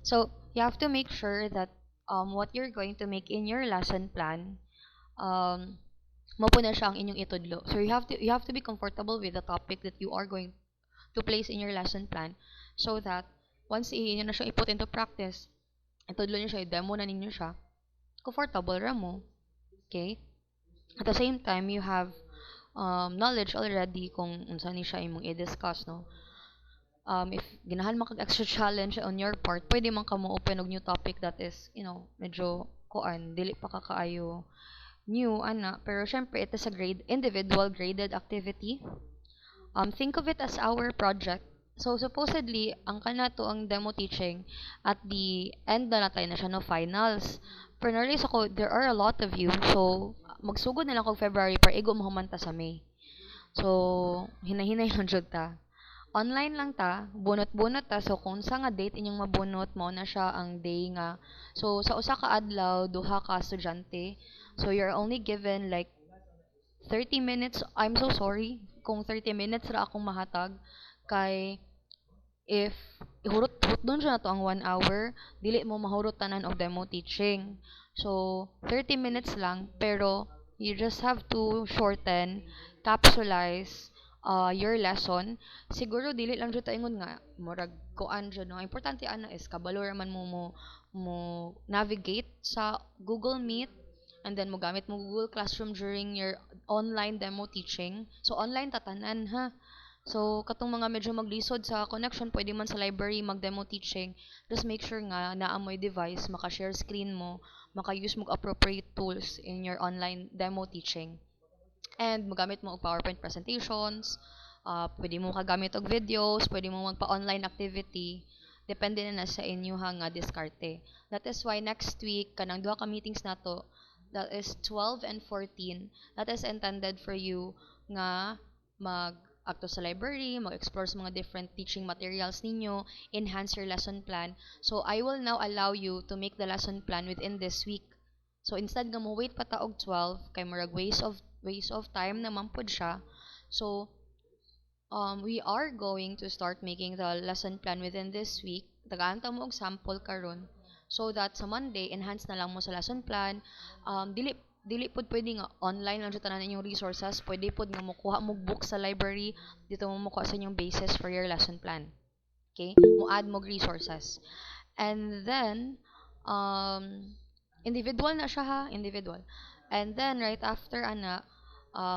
So you have to make sure that what you're going to make in your lesson plan, um mao po na siya ang inyong itudlo. So you have to be comfortable with the topic that you are going to place in your lesson plan, so that once inyo na siya i-put into practice, itudlo niyo siya, i-demo na ninyo siya, comfortable ra mo. Okay? At the same time, you have knowledge already kung unsa ni siya imong i-discuss, no? If ganahan man kag extra challenge on your part, pwede man ka mo open og new topic that is, medyo kuan, dili pa ka kaayo new, ana. Pero syempre, it is a individual graded activity. Think of it as our project. So, supposedly, ang kanato ang demo teaching at the end na tayo na siya no finals. Pero na-realize ako, there are a lot of you. So, magsugod na lang kong February para igo mahumanta sa May. So, hinahinay lang jud ta. Online lang ta, bunot-bunot ta. So, kung sa nga date inyong mabunot mo na siya ang day nga. So, sa usa ka adlaw, duha ka estudyante. So, you're only given like 30 minutes. I'm so sorry kung 30 minutes ra akong mahatag, kay if ihurot-hurot doon siya na to ang 1 hour, dili mo mahurot tanan og demo teaching. So 30 minutes lang, pero you just have to shorten, capsulize your lesson. Siguro dili lang jud ta ingon nga murag kuan jud, no. Importante ana is kabalo ra man mo navigate sa Google Meet, and then mo gamit mo Google Classroom during your online demo teaching. So online tatanan ha. So katong mga medyo maglisod sa connection, pwede man sa library mag-demo teaching. Just make sure nga naa mo'y device, maka-share screen mo, maka-use mo appropriate tools in your online demo teaching. And magamit mo og PowerPoint presentations, pwede mo kagamit og videos, pwede mo magpa-online activity. Depende na sa inyo ha nga diskarte. That is why next week kanang duha ka meetings nato, that is 12 and 14, that is intended for you nga mag acto sa library, mag-explore sa mga different teaching materials ninyo, enhance your lesson plan. So I will now allow you to make the lesson plan within this week. So instead nga mo wait pa ta og 12 kay murag waste of time naman pod siya. So we are going to start making the lesson plan within this week. Tagaan ta mo og sample karon, so that sa Monday enhance na lang mo sa lesson plan. Dili pod pwede nga online lang jud tanan inyong resources. Pwede pod nga mokuha mo book sa library, dito mo mokuha sa inyong basis for your lesson plan. Okay? Mo add mo resources. And then individual na siya ha, individual. And then right after ana,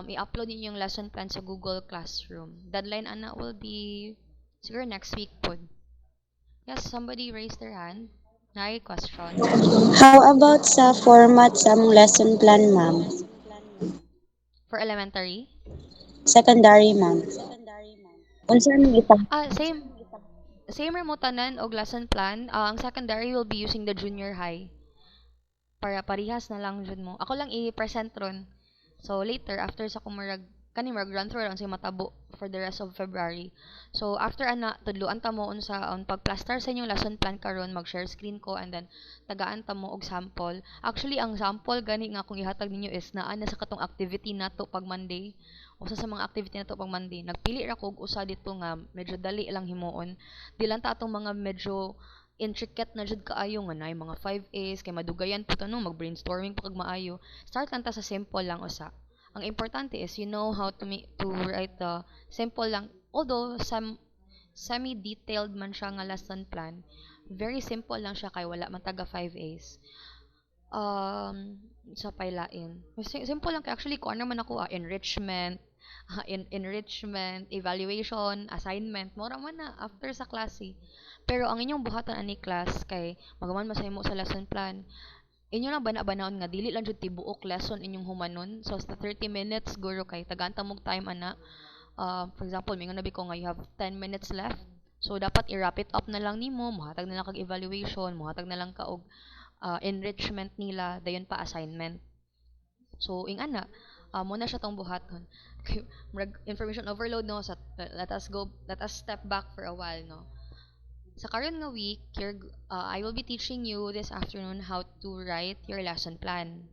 i-upload niyo yung lesson plan sa Google Classroom. Deadline ana will be siguro next week pod. Yes, somebody raised their hand. Nai question. How about sa format sa mong lesson plan, ma'am? For elementary? Secondary, ma'am. Unsa man ita? Same. Same remote tanan og lesson plan. Ang secondary will be using the junior high. Para parihas na lang jud mo. Ako lang i-present ron. So later after sa kumurag kani murag run through lang sa matabo for the rest of February. So after ana tudloan ta mo unsa ang pagplaster sa inyong lesson plan karon, mag-share screen ko, and then tagaan ta mo og sample. Actually ang sample gani nga kung ihatag ninyo is naa na sa katong activity nato pag Monday. Usa sa mga activity nato pag Monday, nagpili ra ko og usa dito nga medyo dali lang himuon. Di lang ta atong mga medyo intricate na jud kaayo nga nay mga 5As kay madugayan pud ano, mag-brainstorming pa kag maayo. Start lang ta sa simple lang usa. Ang importante is you know how to write the simple lang, although semi-detailed man siya nga lesson plan. Very simple lang siya kay wala man taga 5As. Sa pailain. Simple lang kay actually ko ano man ako enrichment, enrichment, evaluation, assignment, mura man na after sa klase. Pero ang inyong buhatan ani class kay magaman masahimo sa lesson plan. Inyo lang bana-banaon nga dili lang jud tibuok lesson inyong humanon. So sa 30 minutes guro kay tagaanta mog time ana. For example, mingon nabi ko nga you have 10 minutes left. So dapat i-wrap it up na lang nimo, mohatag na lang kag evaluation, mohatag na lang ka og enrichment nila, dayon pa assignment. So ing ana, mo na siya tong buhaton. Information overload, no. So let us step back for a while, no. Sa karon nga week, I will be teaching you this afternoon how to write your lesson plan.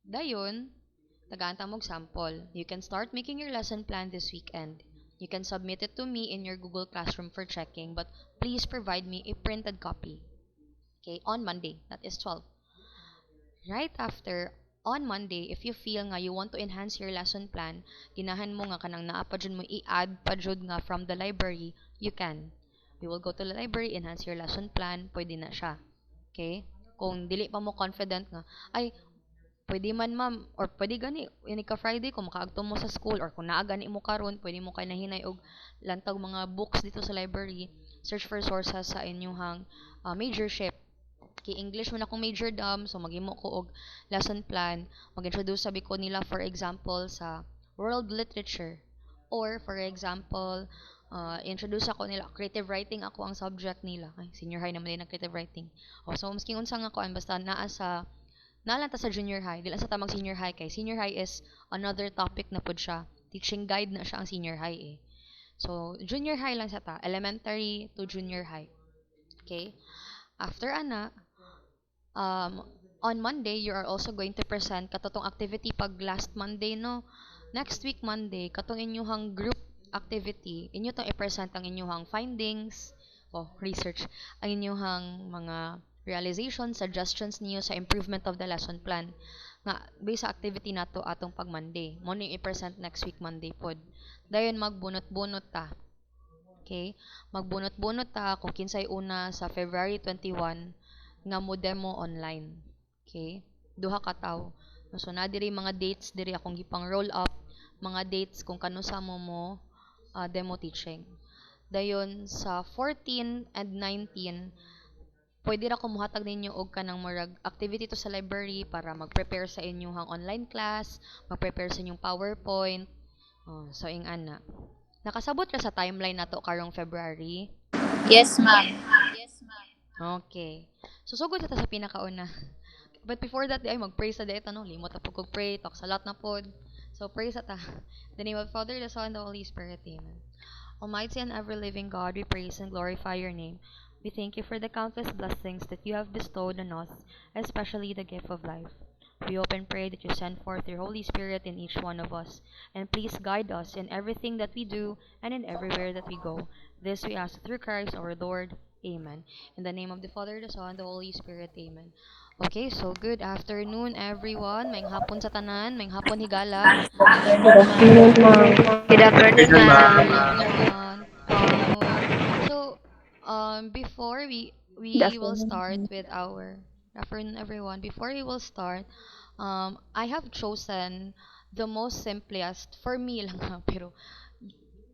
Dayon, tagaanta mog sample. You can start making your lesson plan this weekend. You can submit it to me in your Google Classroom for checking, but please provide me a printed copy. Okay, on Monday, that is 12. Right after, on Monday, if you feel nga you want to enhance your lesson plan, ginahan mo nga kanang naa pa jud mo i-add pa jud nga from the library, you can. You will go to the library, enhance your lesson plan, pwede na siya. Okay? Kung dili pa mo confident nga, ay, pwede man ma'am, or pwede gani, ini ka Friday, kung makaagto mo sa school, or kung naa gani mo karon, pwede mo kay nahinay og lantag mga books dito sa library, search for sources sa inyong majorship. Kay English man akong major dam, so maghimo ko og lesson plan, mag-introduce sabi ko nila for example sa world literature, or for example, introduce ako nila creative writing, ako ang subject nila. Ay, senior high naman din ang creative writing. So maski unsa nga ko basta naa ta sa junior high, dili sa tamang senior high, kay senior high is another topic na pud siya. Teaching guide na siya ang senior high eh. So junior high lang sa ta, elementary to junior high. Okay? After ana, on Monday, you are also going to present katotong activity pag last Monday, no? Next week Monday, katong inyuhang group activity, inyo tong i-present ang inyuhang findings, research, ang inyuhang mga realizations, suggestions niyo sa improvement of the lesson plan. Nga, based sa activity nato atong pag Monday. Mo ni i-present next week Monday pod. Dayon magbunot-bunot ta. Okay? Magbunot-bunot ta kung kinsay una sa February 21 nga mo demo online. Okay? Duha ka tawo. So na diri mga dates diri akong gipang roll up, mga dates kung kano sa mo demo teaching. Dayon sa 14 and 19, pwede ra ko muhatag ninyo og kanang murag activity to sa library para mag-prepare sa inyong online class, mag-prepare sa inyong PowerPoint. So ing ana. Nakasabot ra sa timeline nato karong February. Yes, ma'am. Okay. So sugod ta sa pinakauna. But before that, ay mag-pray sa dito, no? Limot na po kog pray, talk sa lot na pod. So pray sa ta. In the name of the Father, the Son, and the Holy Spirit. Amen. Almighty and ever-living God, we praise and glorify your name. We thank you for the countless blessings that you have bestowed on us, especially the gift of life. We hope and pray that you send forth your Holy Spirit in each one of us, and please guide us in everything that we do and in everywhere that we go. This we ask through Christ our Lord. Amen. In the name of the Father, the Son, and the Holy Spirit. Amen. Okay, so good afternoon everyone. Maayong hapon sa tanan, maayong hapon higala. Good afternoon, ma'am. Good afternoon, Good ma'am. Afternoon. Afternoon. So, before Good we will afternoon, start ma'am. with our good afternoon everyone. Before we will start, I have chosen the most simplest for me lang ha, pero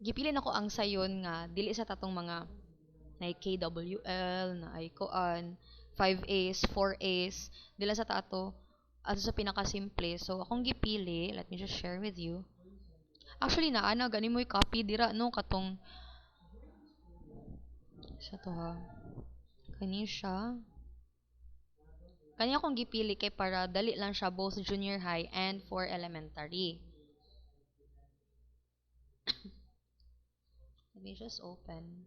gipili nako ang sayon nga dili sa tatong mga na KWL, na ay koan, 5As, 4As, dila sa tato, ato sa pinakasimple. So, akong gipili, let me just share with you. Actually, naana, gani mo copy dira, no, katong, sa to ha, kani siya. Kani akong gipili kay para dali lang siya both junior high and for elementary. Let me just open.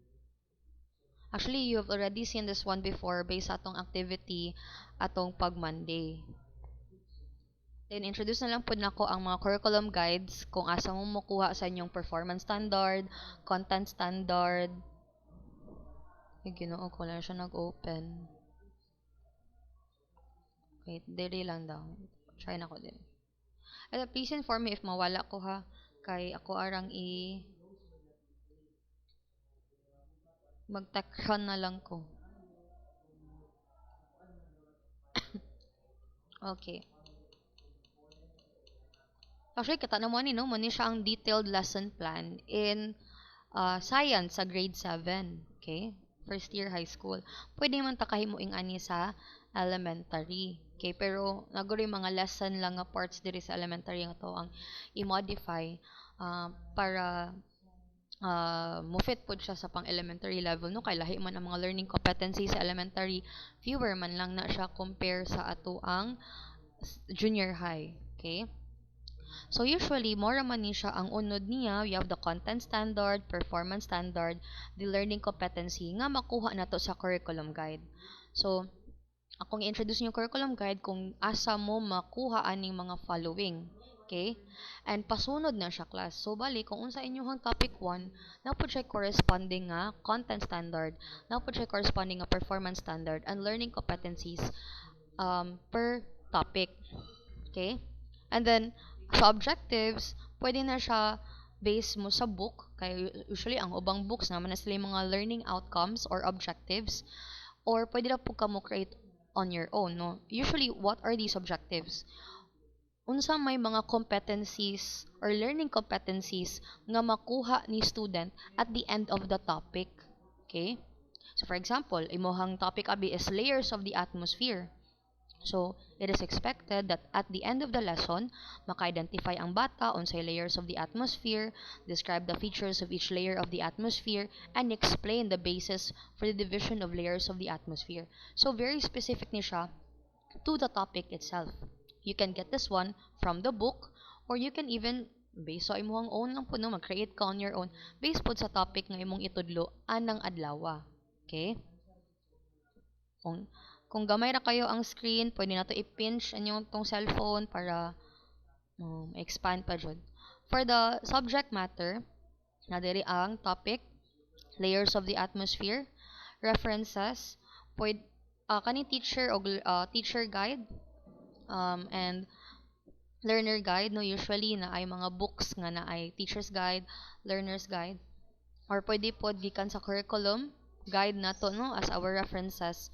Actually, you have already seen this one before based sa atong activity atong pag Monday. Then, introduce na lang po nako ang mga curriculum guides kung asa mo makuha sa inyong performance standard, content standard. Ay, ginoo ko lang siya nag-open. Wait, dili lang daw. Try na ko din. Please inform me if mawala ko ha. Kay ako arang mag-text na lang ko. Okay. Actually, kita naman no, muna siya ang detailed lesson plan in science sa grade 7. Okay? First year high school. Pwede man takahimuing ani sa elementary. Okay? Pero, naguri mga lesson lang nga parts diri sa elementary nga to ang i-modify para mo fit po siya sa pang elementary level no kay lahi man ang mga learning competency sa elementary, fewer man lang na siya compare sa ato ang junior high. Okay? So usually, more man ni siya ang unod niya. We have the content standard, performance standard, the learning competency nga makuha nato sa curriculum guide. So, akong i-introduce yung curriculum guide kung asa mo makuha aning mga following. Okay? And pasunod na siya class. So bali kung unsa inyong topic 1, na po siya corresponding nga content standard, na po siya corresponding nga performance standard and learning competencies per topic. Okay? And then sa objectives, pwede na siya base mo sa book. Kaya usually ang ubang books naman na sila yung mga learning outcomes or objectives, or pwede na po ka mo create on your own, no? Usually, what are these objectives? Unsa may mga competencies or learning competencies nga makuha ni student at the end of the topic. Okay? So, for example, imohang topic abi is layers of the atmosphere. So, it is expected that at the end of the lesson, maka-identify ang bata unsay layers of the atmosphere, describe the features of each layer of the atmosphere, and explain the basis for the division of layers of the atmosphere. So, very specific ni siya to the topic itself. You can get this one from the book, or you can even, based sa imong own lang po, no, mag-create ka on your own, based po sa topic nga imong itudlo, anang adlaw. Okay? Kung gamay na kayo ang screen, pwede na to i-pinch inyong tong cellphone para expand pa jud. For the subject matter, na diri ang topic, layers of the atmosphere, references, pwede kani teacher o teacher guide, and learner guide, no, usually na ay mga books nga na ay teacher's guide, learner's guide, or pwede pod gikan sa curriculum guide nato, no, as our references.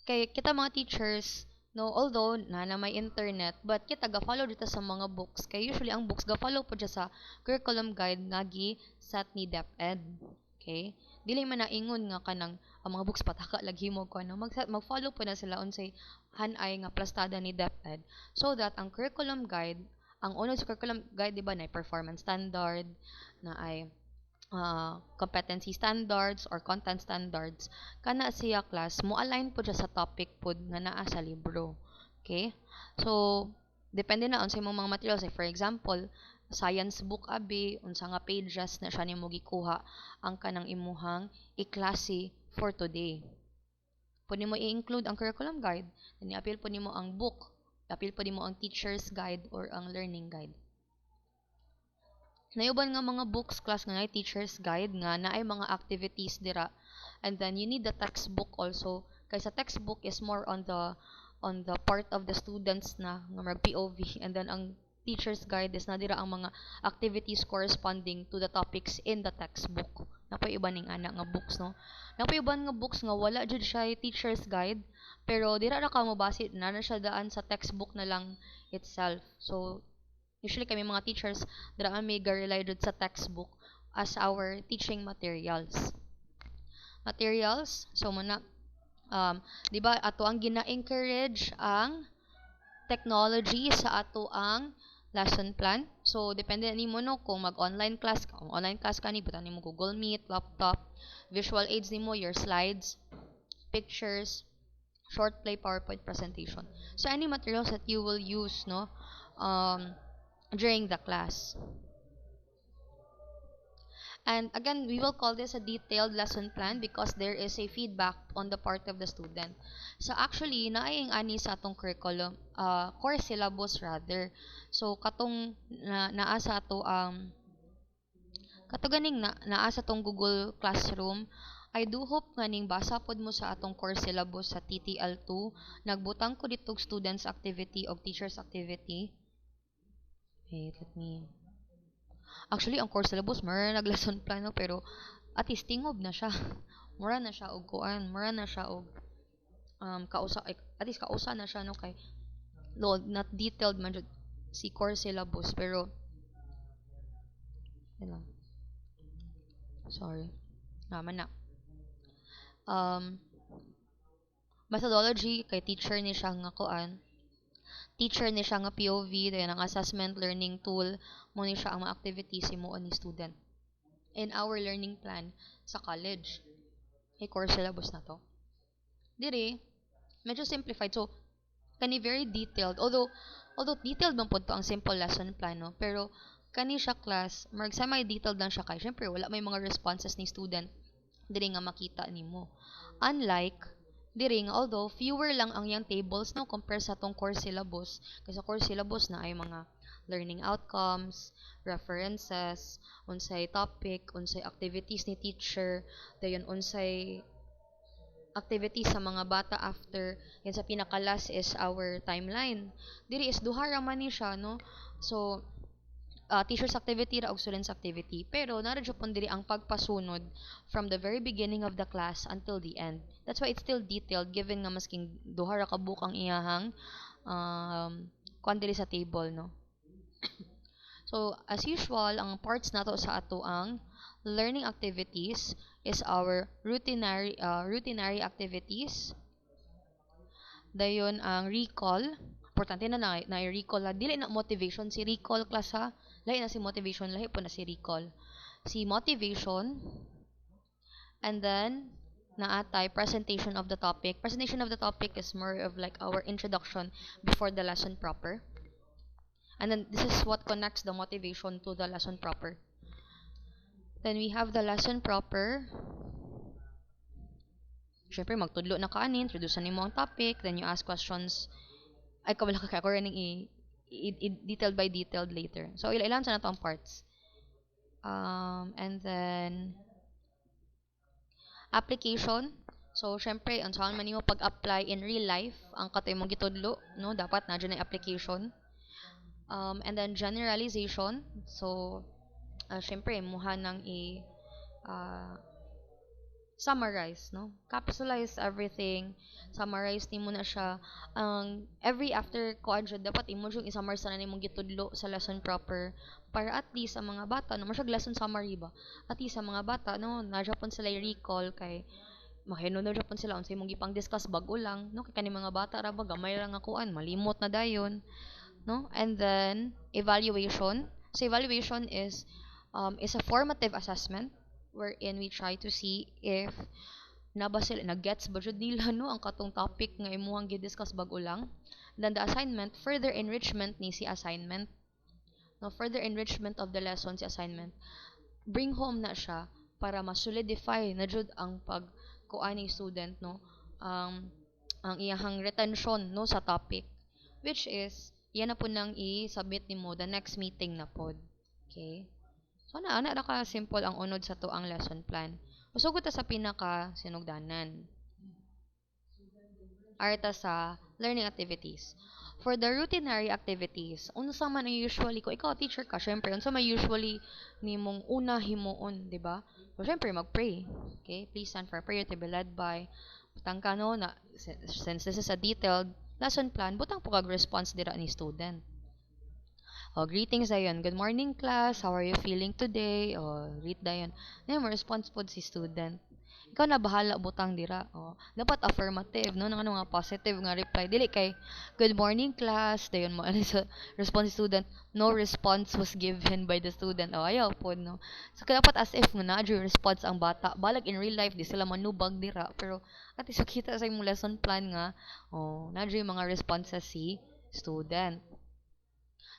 Kay kita mga teachers, no, although na may internet, but kita ga-follow dito sa mga books. Kay usually ang books ga-follow po dyan sa curriculum guide nga set ni DepEd. Okay? Dili man na ingon nga kanang ang mga books pataka lagi mo ko ano, mag-follow po na sila unsay hanay nga plastada ni DepEd, so that ang curriculum guide, ang unod sa curriculum guide, di ba, na performance standard, na ay competency standards or content standards, kana siya class mo align po siya sa topic pod nga naa sa libro. Okay? So, depende na unsay imong mga materials. For example, science book abi, unsa nga pages na siya nimo gikuha ang kanang imuhang iklase for today. Pwede mo i-include ang curriculum guide. Ni-appeal po nimo ang book. Appeal po nimo ang teacher's guide or ang learning guide. Nayuban nga mga books class nga teacher's guide nga na ay mga activities dira, and then you need the textbook also, kay sa textbook is more on the part of the students na nga mag POV, and then ang teacher's guide is na dira ang mga activities corresponding to the topics in the textbook. Napoy iban ning ana nga books, no, napoy iban nga books nga wala jud siya teacher's guide, pero dira ra ka mo base na siya daan sa textbook na lang itself. So usually kami mga teachers, dira kami ga-rely sa textbook as our teaching materials. So muna, di ba, ato ang gina-encourage ang technology sa ato ang lesson plan. So, depende nimo, no, kung mag-online class ka. Kung online class ka, butan nimo Google Meet, laptop, visual aids nimo, your slides, pictures, short play, PowerPoint presentation. So, any materials that you will use, no, during the class. And again, we will call this a detailed lesson plan because there is a feedback on the part of the student. So actually, naayang ani sa atong curriculum, course syllabus rather. So katong naa sa ato katuganing naa sa tong Google Classroom, I do hope nga ning basa pod mo sa atong course syllabus sa TTL2. Nagbutang ko ditong students activity o teachers activity. Wait, let me... Actually, ang course syllabus, mara nag-lesson plan, no? Pero at least tingob na siya. Mura na siya og kuan, mura na siya og kausa, at least kausa na siya, no, kay not detailed man jud si course syllabus, pero yun lang. Sorry. Naman na. Methodology kay teacher ni siya nga kuan. Teacher ni siya nga POV, dayon ang assessment learning tool, mo ni siya ang mga activities himuon ni student in our learning plan sa college. Course syllabus na to. Dire, medyo simplified. So, kani very detailed. Although detailed man po to ang simple lesson plan, no? Pero, kani siya class, semi-detailed lang siya kay. Siyempre, wala may mga responses ni student dire nga makita nimo. Unlike diri nga although fewer lang ang yang tables no compare sa tong core syllabus. Kasi sa core syllabus na ay mga learning outcomes, references, unsay topic, unsay activities ni teacher, dayon unsay activities sa mga bata after yan sa pinakalas is our timeline. Diri is duha ra man ni siya no. So teacher's activity ra og student's activity. Pero nara jud pon diri ang pagpasunod from the very beginning of the class until the end. That's why it's still detailed given nga masking duha ra ka book ang iyahang kuan diri sa table no. So as usual, ang parts nato sa ato ang learning activities is our routinary activities. Dayon ang recall. Importante na recall la dili na motivation si recall class ha. Lahi na si motivation, lahi po na si recall. Si motivation, and then naatay presentation of the topic. Presentation of the topic is more of like our introduction before the lesson proper. And then this is what connects the motivation to the lesson proper. Then we have the lesson proper. Siyempre, magtudlo na ka ani, introduce na mo ang topic, then you ask questions. Ay, kabala ka ako rin detailed by detailed later. So, ilan sa na ang parts. And then, application. So, syempre, ang saan man mo pag-apply in real life, ang katoy mong gitudlo, no? Dapat na dyan ang application. And then, generalization. So, syempre, muha nang summarize, no? Capsulize everything. Summarize ni mo na siya. Every after kuadjud dapat imo jud i-summarize na nimong gitudlo sa lesson proper para at least sa mga bata no masyag lesson summary ba. At least sa mga bata no na Japan sila recall kay mahinunod Japan sila unsay imong gipang discuss bago lang no kay kani mga bata ra ba gamay ra nga kuan malimot na dayon no. And then evaluation. So evaluation is a formative assessment wherein we try to see if nag-gets ba jud nila no ang katong topic nga imuhang gi-discuss bago lang. Then the assignment, further enrichment ni si assignment. No, further enrichment of the lesson si assignment. Bring home na siya para ma-solidify na jud ang pagkuan ni student no ang iyahang retention no sa topic which is yan na po nang i-submit nimo the next meeting na pod. Okay? So, na ka simple ang unod sa to ang lesson plan. Usugod ta sa pinaka sinugdanan. Arta sa learning activities. For the routinary activities, unsa man ang usually ko ikaw teacher ka, syempre unsa man usually nimong una himuon, di ba? So syempre mag-pray. Okay? Please stand for prayer to be led by butang ka no na since this is a detailed lesson plan, butang po kag response dira ni student. Greetings dayon. Good morning class. How are you feeling today? Greet dayon. Ngayon, response po si student. Ikaw na bahala butang dira. Dapat affirmative, no? Nang mga positive nga reply. Dili kay, good morning class. Dayon mo. Ano sa response si student? No response was given by the student. Ayaw po, no? So, dapat as if nga na response ang bata. Balag in real life, di sila manubag dira. Pero, at least kita sa imong lesson plan nga, na mga responses si student.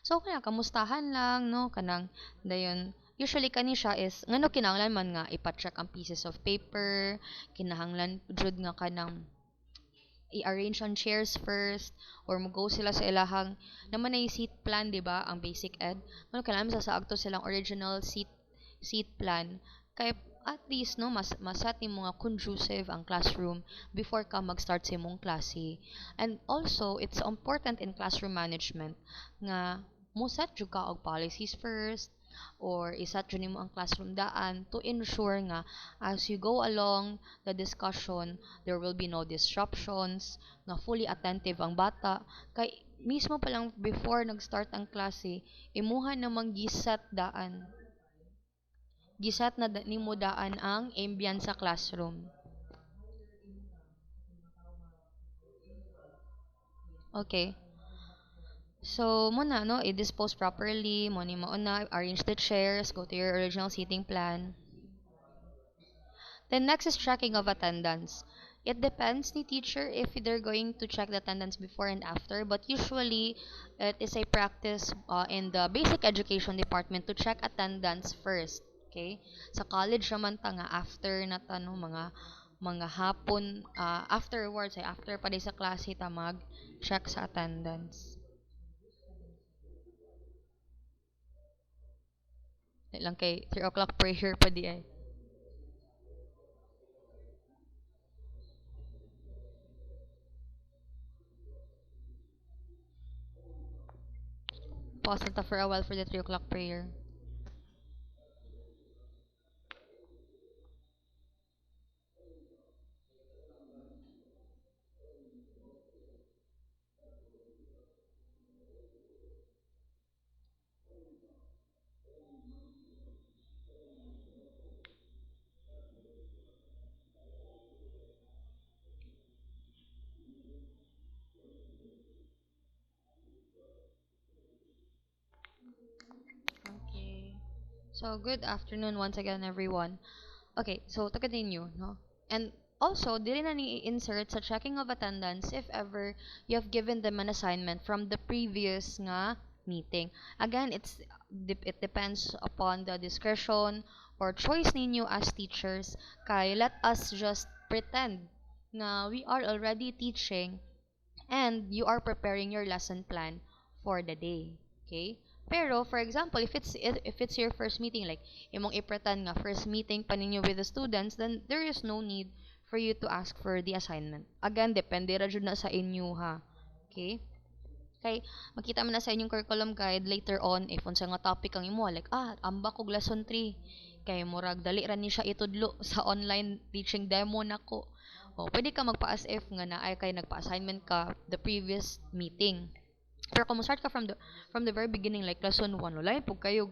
So kaya kamustahan lang no kanang dayon usually kani siya is ngano kinahanglan man nga ipa-check ang pieces of paper, kinahanglan jud nga kanang i-arrange ang chairs first or mo-go sila sa ilahang naman ay seat plan di ba ang basic ed ngano kinahanglan sa agto silang original seat plan kay at least no masat ni mga conducive ang classroom before ka mag-start sa imong klase. And also it's important in classroom management nga mo set jud ka og policies first or iset jud nimo ang classroom daan to ensure nga as you go along the discussion there will be no disruptions nga fully attentive ang bata kay mismo pa lang before nag-start ang klase imuha namang giset na nimo daan ang ambience sa classroom. Okay. So, muna, no, i-dispose properly, mo na, arrange the chairs, go to your original seating plan. Then, next is checking of attendance. It depends ni teacher if they're going to check the attendance before and after, but usually, it is a practice in the basic education department to check attendance first. Okay? Sa college naman ta nga after na tanong mga mga hapon, afterwards, ay after pa di sa klase ta mag-check sa attendance. Lang kay 3 o'clock prayer pa di ay. Pause na ta for a while for the 3 o'clock prayer. Okay. So, good afternoon once again, everyone. Okay, so to continue, no? And also, dili na ni insert sa checking of attendance if ever you have given them an assignment from the previous nga meeting. Again, it depends upon the discretion or choice ninyo as teachers. Kay let us just pretend na we are already teaching and you are preparing your lesson plan for the day. Okay? Pero for example, if it's your first meeting, like imong i-pretend nga first meeting pa ninyo with the students, then there is no need for you to ask for the assignment. Again, depende ra jud na sa inyo ha. Okay? Kay makita man na sa inyong curriculum guide later on if unsa nga topic ang imo like ambak og lesson 3 kay murag dali ra ni siya itudlo sa online teaching demo nako. O pwede ka magpa-as if nga naay kay nagpa-assignment ka the previous meeting. Pero kung start ka from the very beginning like lesson 1 wala pug kayo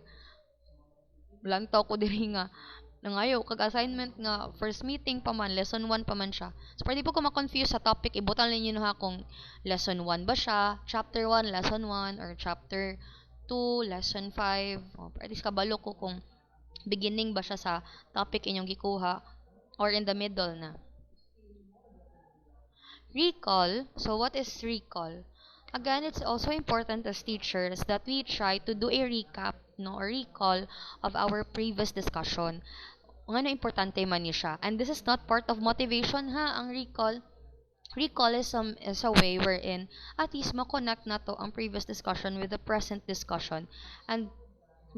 lantaw ko diri nga nangayo kag assignment nga first meeting pa man lesson 1 pa man siya. So pwede po ko ma-confuse sa topic ibutan ninyo ha kung lesson 1 ba siya, chapter 1 lesson 1 or chapter 2 lesson 5. O pwede ka balo ko kung beginning ba siya sa topic inyong gikuha or in the middle na. Recall. So what is recall? Again, it's also important as teachers that we try to do a recap, no, or recall of our previous discussion. Nga na importante man ni siya. And this is not part of motivation ha, ang recall. Recall is a way wherein at least ma-connect na to ang previous discussion with the present discussion. And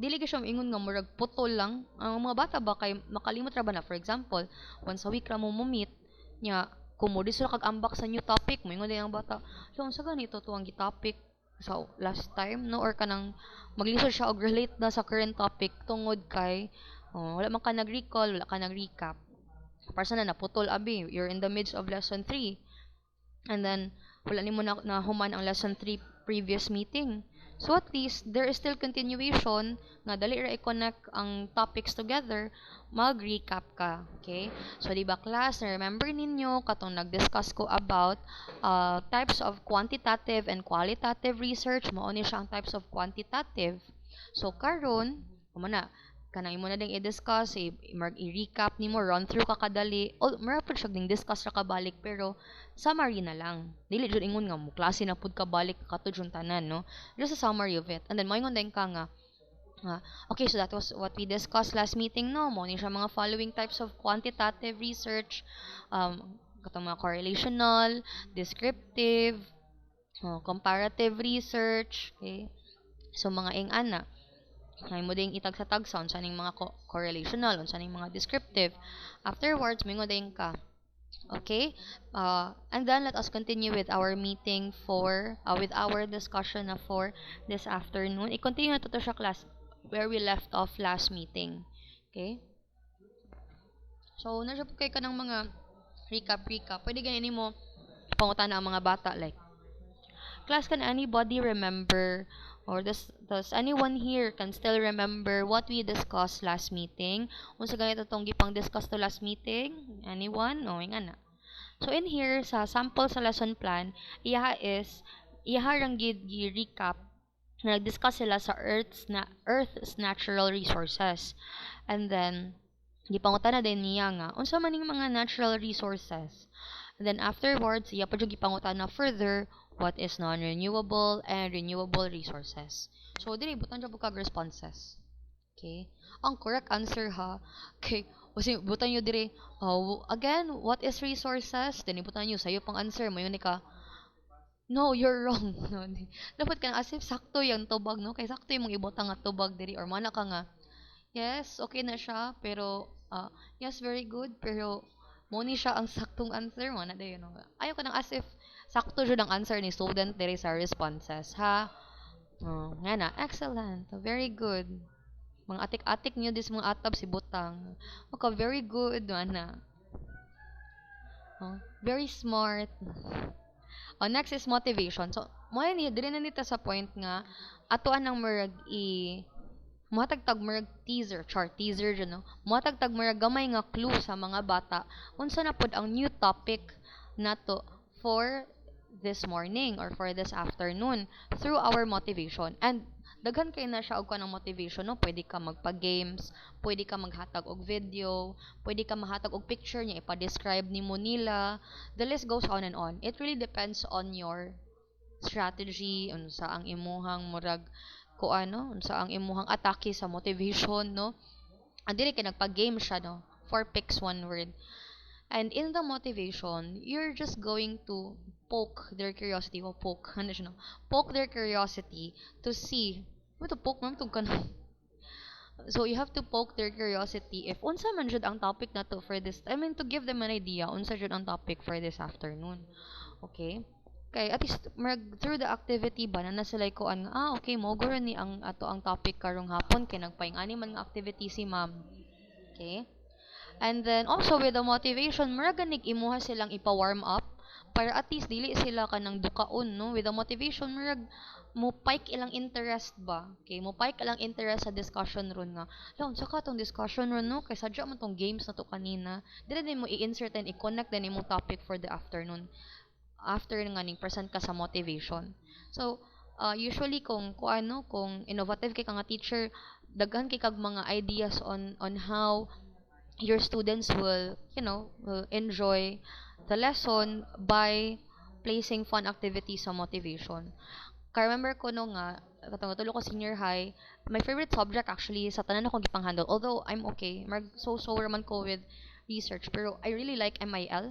dili ka siya ingon nga murag putol lang. Ang mga bata ba kay makalimot ra ba na for example, once a week ra mo meet nya kumudi sila kag ambak sa new topic mo ingon din ang bata. So unsa ganito to ang topic sa last time no or kanang maglisod siya og relate na sa current topic tungod kay wala man ka nag-recall, wala ka nag-recap. Para na naputol abi, you're in the midst of lesson 3. And then wala nimo na human ang lesson 3 previous meeting. So at least there is still continuation nga dali ra i-connect ang topics together, mag-recap ka. Okay? So di ba class, remember ninyo katong nag-discuss ko about types of quantitative and qualitative research, mao ni siya ang types of quantitative. So karon, na kanang imo na ding i-discuss, i-recap nimo, run through ka kadali. Mara pud siya ding discuss ra ka balik pero summary na lang. Dili jud ingon nga mo klase na pud ka balik katud yung tanan, no? Just a summary of it. And then moingon din ka nga okay, so that was what we discussed last meeting, no? Mo ni siya mga following types of quantitative research, katong mga correlational, descriptive, comparative research, okay? So mga ing-ana ay mo ding itag sa tagsa unsa ning mga correlational, unsa ning mga descriptive. Afterwards, mingo din ka. Okay? And then let us continue with our meeting with our discussion for this afternoon. I-continue na to siya class where we left off last meeting. Okay? So, na siya po kayo ka ng mga recap. Pwede ganyan mo pangutan na ang mga bata like, class, can anybody remember or does anyone here can still remember what we discussed last meeting? Unsa ganito tong gipang discuss to last meeting? Anyone? No, nga na. So in here sa sample sa lesson plan, iyaha rang gi-recap na nag-discuss sila sa Earth's natural resources. And then gipangutan na din niya nga unsa man ning mga natural resources. And then afterwards, iya pa jud gipangutan na further what is non-renewable and renewable resources. So dili butan jud kag responses. Okay? Ang correct answer ha, okay, Kasi butan nyo dire, again, what is resources? Then ibutan nyo, sa'yo pang answer mo, yun ka, no, you're wrong. No, dapat ka na as if sakto yung tubag, no? Kaya sakto yung mga ibutang nga tubag diri or mana ka nga, yes, okay na siya, pero, yes, very good, pero, mo ni siya ang saktong answer, mana dayo, no? Ayaw ka nang as if sakto siya ang answer ni student diri sa responses, ha? Oh, nga na, excellent, very good. Mga atik-atik niyo dis mga atab si butang. Okay, very good, mana. Oh, very smart. Oh, next is motivation. So, mo ni diri na nita sa point nga atoan ang murag matagtag murag teaser, chart teaser dyan, no? Matagtag murag gamay nga clue sa mga bata unsa na pod ang new topic nato for this morning or for this afternoon through our motivation. And daghan kay na siya og kanang motivation, no? Pwede ka magpa-games, pwede ka maghatag og video, pwede ka mahatag og picture niya ipa-describe nimo nila. The list goes on and on. It really depends on your strategy unsa ang imuhang murag ko ano unsa ang imuhang atake sa motivation, no? And dili kay nagpa-game siya, no? Four picks one word. And in the motivation, you're just going to poke their curiosity o poke ano siya, no? Poke their curiosity to see mo to poke mo to kan. So you have to poke their curiosity if unsa man jud ang topic nato for this, I mean, to give them an idea unsa jud ang topic for this afternoon. Okay? Kay at least through the activity ba na sila kuan nga, okay, mo guro ni ang ato ang topic karong hapon kay nagpaing-ani man nga activity si ma'am. Okay? And then also with the motivation, mura ganig imuha silang ipa-warm up para at least dili sila kanang dukaon, no? With the motivation, murag mo pike ilang interest ba? Okay, mo pike ilang interest sa discussion ron nga. Laon sa ka tong discussion ron, no? Kay sadya man tong games na to kanina. Dili din mo i-insert and i-connect din imong topic for the afternoon. After nga ning present ka sa motivation. So, usually kung kuano, kung innovative kay ka nga teacher, daghan kay kag mga ideas on how your students will, will enjoy the lesson by placing fun activities sa motivation. Kaya remember ko no nga, katong tulo ko senior high, my favorite subject actually sa tanan akong gipang-handle. Although I'm okay, so raman ko with research, pero I really like MIL.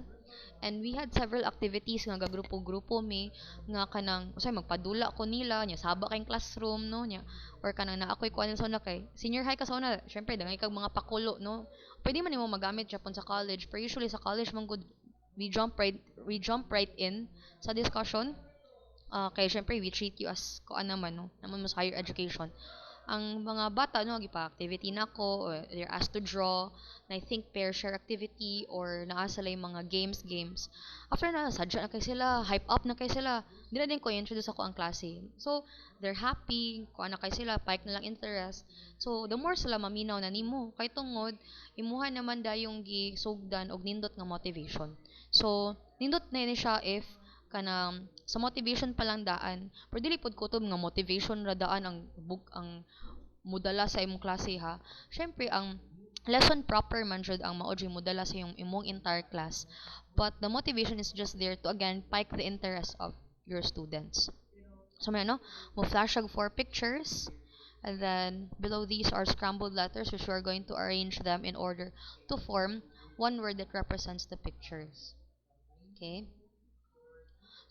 And we had several activities nga gagrupo-grupo mi nga kanang usay magpadula ko nila nya saba kay classroom, no, nya or kanang na ako'y kuan sa una kay senior high ka sa una, syempre dangay kag mga pakulo, no, pwede man nimo magamit Japon sa college, pero usually sa college man good we jump right in sa discussion. Kay syempre we treat you as kuan naman, no, naman mas higher education. Ang mga bata, no, gipa-activity na ko, or they're asked to draw, na I think pair share activity, or naa sila yung mga games. After na, sadya na kay sila, hype up na kay sila, di na din ko introduce ako ang klase. So, they're happy, kuha na kay sila, pike na lang interest. So, the more sila maminaw na nimo, kay tungod, imuha naman dayong gisugdan og nindot nga motivation. So, nindot na yun siya if kanang sa motivation pa lang daan, pero dili pod kutob nga motivation ra daan ang mudala sa imong klase, ha. Syempre ang lesson proper man jud ang mao mudala sa imong entire class, but the motivation is just there to again pike the interest of your students. So may mo flash og 4 pictures, and then below these are scrambled letters which we are going to arrange them in order to form one word that represents the pictures. Okay?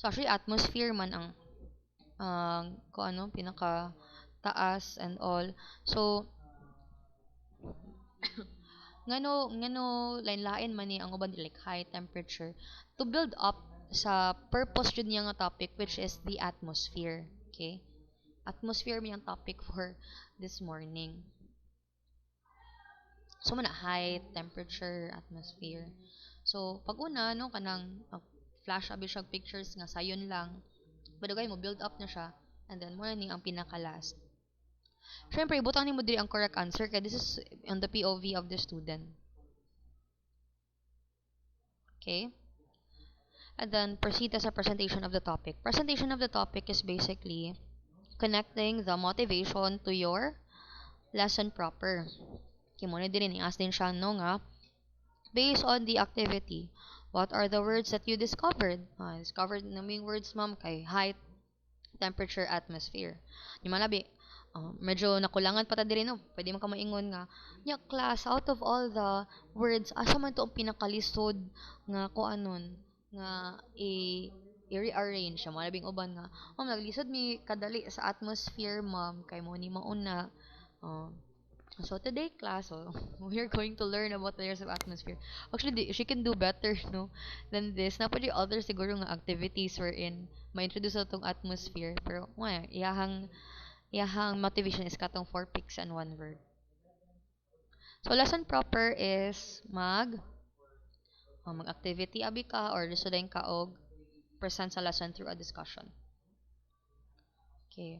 So actually atmosphere man ang kung ano pinaka taas and all. So ngano lain-lain man ni ang uban like high temperature to build up sa purpose jud niya nga topic, which is the atmosphere. Okay? Atmosphere man ang topic for this morning. So man high temperature, atmosphere. So pag una no kanang flash abi siya pictures nga sayon lang. Badugay mo build up na siya, and then mo ni ang pinaka last. Syempre butang nimo diri ang correct answer kay this is on the POV of the student. Okay? And then proceed as a presentation of the topic. Presentation of the topic is basically connecting the motivation to your lesson proper. Okay, mo na din i-ask din siya no nga based on the activity, what are the words that you discovered? Discovered na yung words, ma'am, kay height, temperature, atmosphere. Yung malabi, Medyo nakulangan pa ta diri no. Pwede man ka maingon nga, nya class out of all the words, asa man to ang pinakalisod nga kuanon nga i-rearrange mo labing uban nga. Naglisod mi kadali sa atmosphere, ma'am, kay mo ni mauna. Uh, so today class, we're going to learn about layers of atmosphere. Actually, she can do better, no, than this. Napod yung other siguro nga activities wherein ma-introduce na tong atmosphere. Pero, iyahang motivation is katong 4 picks and 1 word. So, lesson proper is mag-activity abi ka or lisodin ka og present sa lesson through a discussion. Okay.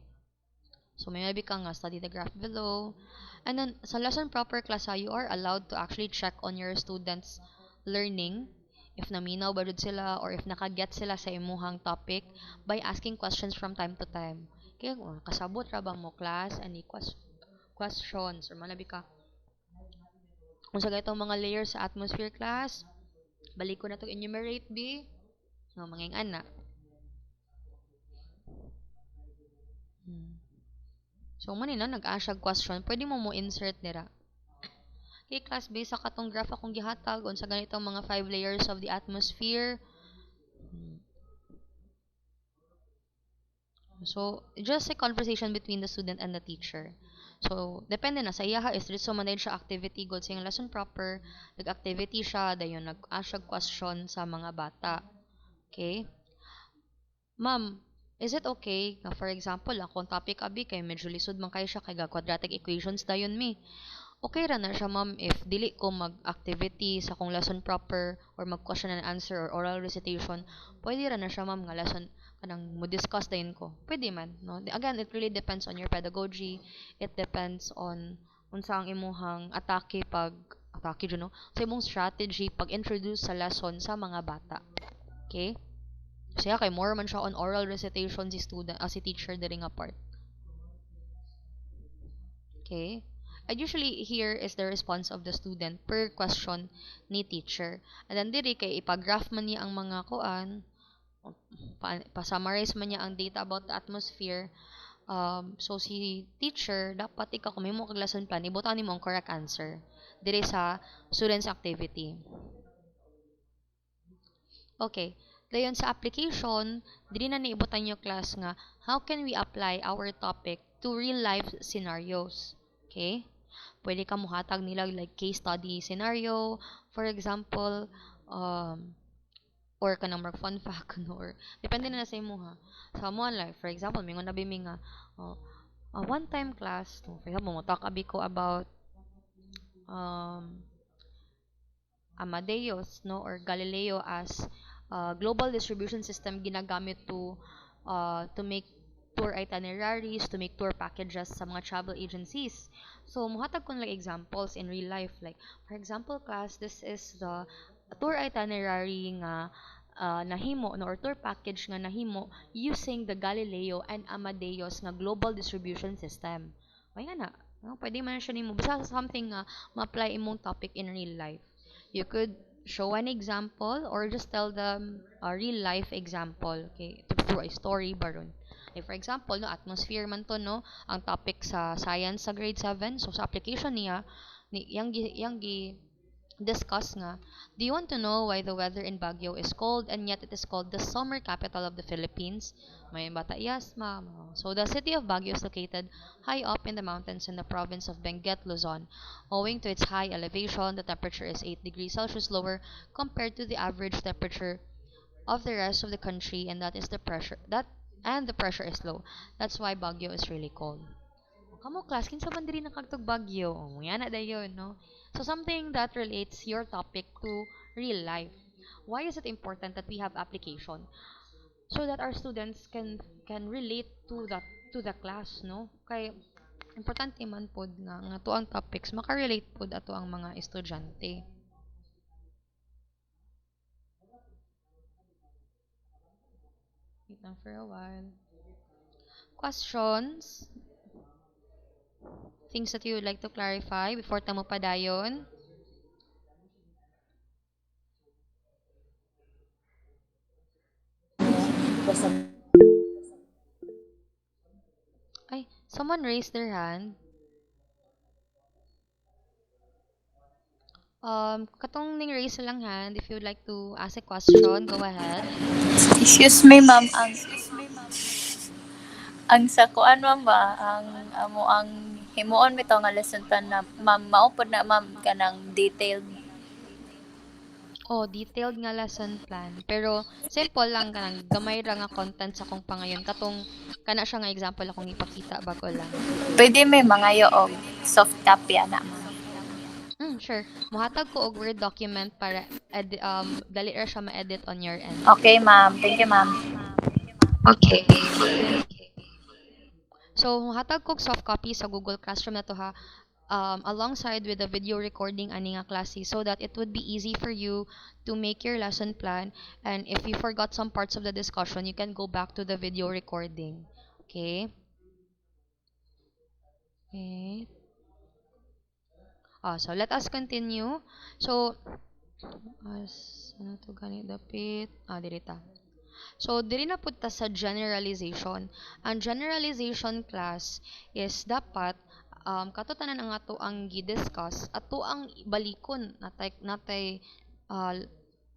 So, may maybe ka nga study the graph below. And then, sa lesson proper class, you are allowed to actually check on your students' learning, if naminaw ba jud sila or if nakaget sila sa imuhang topic by asking questions from time to time. Kaya kasabot ra bang mo class any questions or malabi ka kung sa gatong mga layers sa atmosphere class, balik ko na to enumerate b no manging ana. So man na nag-asyag question, pwede mo insert dira. Okay, class, based sa katong graph akong gihatag unsa ganitong mga 5 layers of the atmosphere. So, just a conversation between the student and the teacher. So, depende na sa iyaha is dito man siya activity good sa lesson proper, nag-activity siya, dayon nag-asyag question sa mga bata. Okay? Ma'am, is it okay na for example, akong topic abi kay medyo lisod man kay siya kay quadratic equations dayon mi. Okay ra na siya ma'am if dili ko mag-activity sa kung lesson proper or mag-question and answer or oral recitation. Pwede ra na siya ma'am nga lesson kanang mo discuss dayon ko. Pwede man, no? Again, it really depends on your pedagogy. It depends on unsa ang imuhang atake jud no. Sa imong strategy pag introduce sa lesson sa mga bata. Okay? Siya kay more man siya on oral recitation si student si teacher diri nga part. Okay? And usually here is the response of the student per question ni teacher. And then diri kay ipagraph man niya ang mga kuan, pa-summarize man niya ang data about the atmosphere. So si teacher dapat ikaw kung may mo kag lesson plan ibutan nimo ang correct answer diri sa students activity. Okay. Dayon sa application, diri na niibutan yung class nga how can we apply our topic to real life scenarios. Okay? Pwede ka muhatag nila like case study scenario, for example, or kanang mag fun fact no, or depende na sa imo ha. Sa mo like for example, mingon na bimi nga one time class, no, for example, mo talk abi ko about um Amadeus no or Galileo as global distribution system ginagamit to make tour itineraries, to make tour packages sa mga travel agencies. So muhatag ko like examples in real life, like for example class, this is the tour itinerary nga nahimo no or tour package nga nahimo using the Galileo and Amadeus nga global distribution system. May nga na, no? Pwede man siya nimo basta something nga ma-apply imong topic in real life. You could show an example or just tell them a real life example, okay, through a story baron. Like for example, no, atmosphere man to no, ang topic sa science sa grade 7. So sa application niya, yang gi discuss nga, do you want to know why the weather in Baguio is cold and yet it is called the summer capital of the Philippines? May bata, yes ma'am. So the city of Baguio is located high up in the mountains in the province of Benguet, Luzon. Owing to its high elevation, the temperature is 8 degrees Celsius lower compared to the average temperature of the rest of the country, and the pressure is low. That's why Baguio is really cold. Kamo class kinsa man diri nakagtog Baguio? Yan na dayon, no? So something that relates your topic to real life. Why is it important that we have application? So that our students can relate to the class, no? Kay importante man pod nga to ang topics maka-relate pod ato ang mga estudyante. Wait lang for a while. Questions? Things that you would like to clarify before tamo padayon? Ay, Someone raised their hand. Katong ning raise lang hand, if you would like to ask a question, go ahead. Excuse me, ma'am. Ang sa kuan, ma'am ba? Ang himuon bitaw nga lesson plan na, ma'am, maupod na, ma'am, kanang detailed. Oh, detailed nga lesson plan. Pero simple lang kanang gamay ra nga content sa kung pangayon. Katong kana siya nga example akong ipakita bago lang. Pwede may mga og soft copy ana, ma'am. Sure. Muhatag ko og Word document para dali ra siya ma-edit on your end. Okay, ma'am. Thank you, ma'am. Okay. So, muhatag ko og soft copy sa Google Classroom na to ha. Alongside with the video recording ani nga klase so that it would be easy for you to make your lesson plan, and if you forgot some parts of the discussion you can go back to the video recording. Okay. So let us continue. So as ano to gani dapit dirita. So diri na pud ta sa generalization. Ang generalization class is dapat katutanan ang ato ang gi-discuss ato ang balikon natay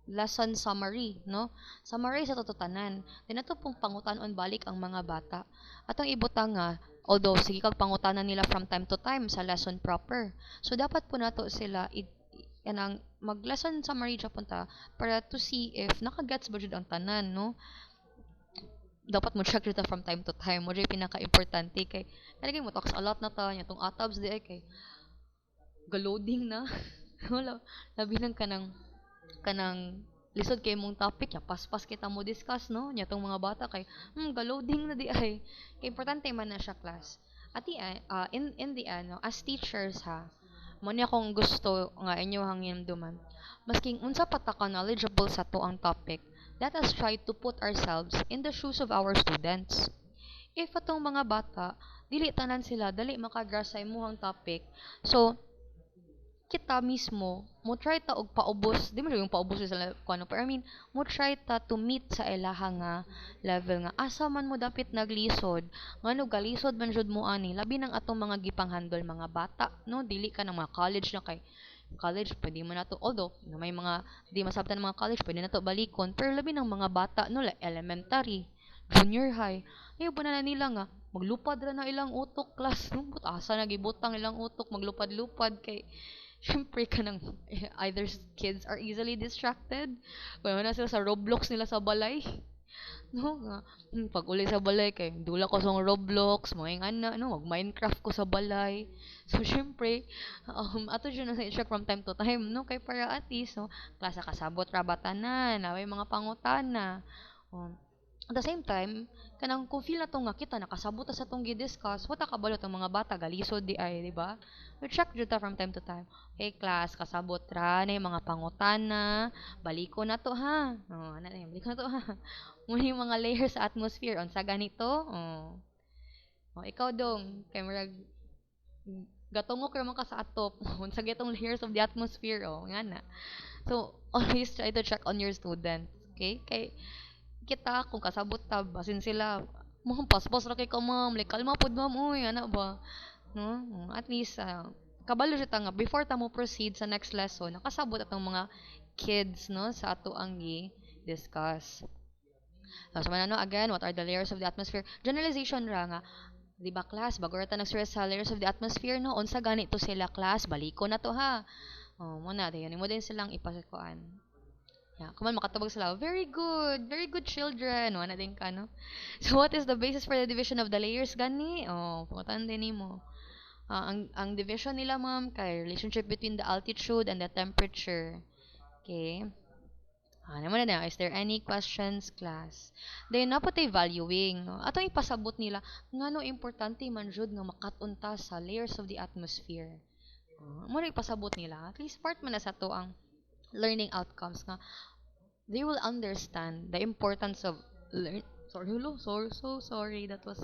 lesson summary, no? Summary sa totutanan. Then ato pong pangutanon balik ang mga bata. Atong ibutang nga although sige kag pangutanan nila from time to time sa lesson proper. So dapat po nato sila kanang mag-lesson summary siya punta para to see if nakagets ba jud ang tanan, no? Dapat mo check dito from time to time. Mo jud pinaka-importante kay kanang mo talks a lot na ta nya tong atabs di ay kay galoding na. Wala labi nang kanang lisod kay mong topic ya paspas kita mo discuss, no, nya tong mga bata kay galoding na di ay kay importante man na siya class at in the end, no, as teachers ha mo ni akong gusto nga inyo hangin duman masking unsa pa ta ka knowledgeable sa to ang topic, let us try to put ourselves in the shoes of our students. If atong mga bata dili tanan sila dali makagrasp sa imuhang topic, so kita mismo mo try ta og paubos di mo yung paubos sa kuno pero I mean mo try ta to meet sa ilaha nga level nga asa man mo dapit naglisod ngano galisod man jud mo ani labi nang atong mga gipang-handle mga bata, no, dili ka ng mga college na kay college pwede mo na to although may mga di masabtan ng mga college pwede na to balikon pero labi ng mga bata no like elementary junior high ayo pa na nila nga maglupad ra na ilang utok class no but asa nagibutang ilang utok maglupad-lupad kay syempre ka ng either kids are easily distracted. Kaya na sila sa Roblox nila sa balay. No nga. Pag uli sa balay kay dula ko sa Roblox, mga ana no, mag Minecraft ko sa balay. So syempre, ato jud na sa check from time to time, no, kay para at least no, klase kasabot ra batanan, may mga pangutana. Um, at the same time, kanang kung feel na to nga kita nakasabot sa tong gi-discuss, wata kabalo tong mga bata galisod di ay, di ba? We check jud ta from time to time. Okay, class, kasabot ra na yung mga pangutana, baliko na to ha. Ano na baliko na to ha. Muna yung mga layers sa atmosphere, unsa ganito? Ikaw dong, kay murag gatungok ra man ka sa atop. Unsa gitong layers of the atmosphere, nga na. So, always try to check on your students, okay? Kay kita kung kasabot ta basin sila mo paspas ra kay ka ma'am like kalma pud ma'am uy ana ba, no, at least kabalo siya ta nga before ta mo proceed sa next lesson nakasabot atong mga kids, no, sa ato ang discuss. So manano again, what are the layers of the atmosphere? Generalization ra nga, di ba class bago ra ta nag-stress sa layers of the atmosphere, no, unsa ganito sila class baliko na to ha. Muna dayon mo din silang ipasikuan. Yeah, kuman makatabag sila. Very good. Very good children. Wala din ka, no? So, what is the basis for the division of the layers, gani? Pungutan din mo. Ang division nila, ma'am, kay relationship between the altitude and the temperature. Okay? Naman na, is there any questions, class? Then, napatay valuing. No? Atong ipasabot nila, nga no, importante man jud nga makatunta sa layers of the atmosphere. Muna ipasabot nila. At least part man na sa to ang learning outcomes nga they will understand the importance of sorry that was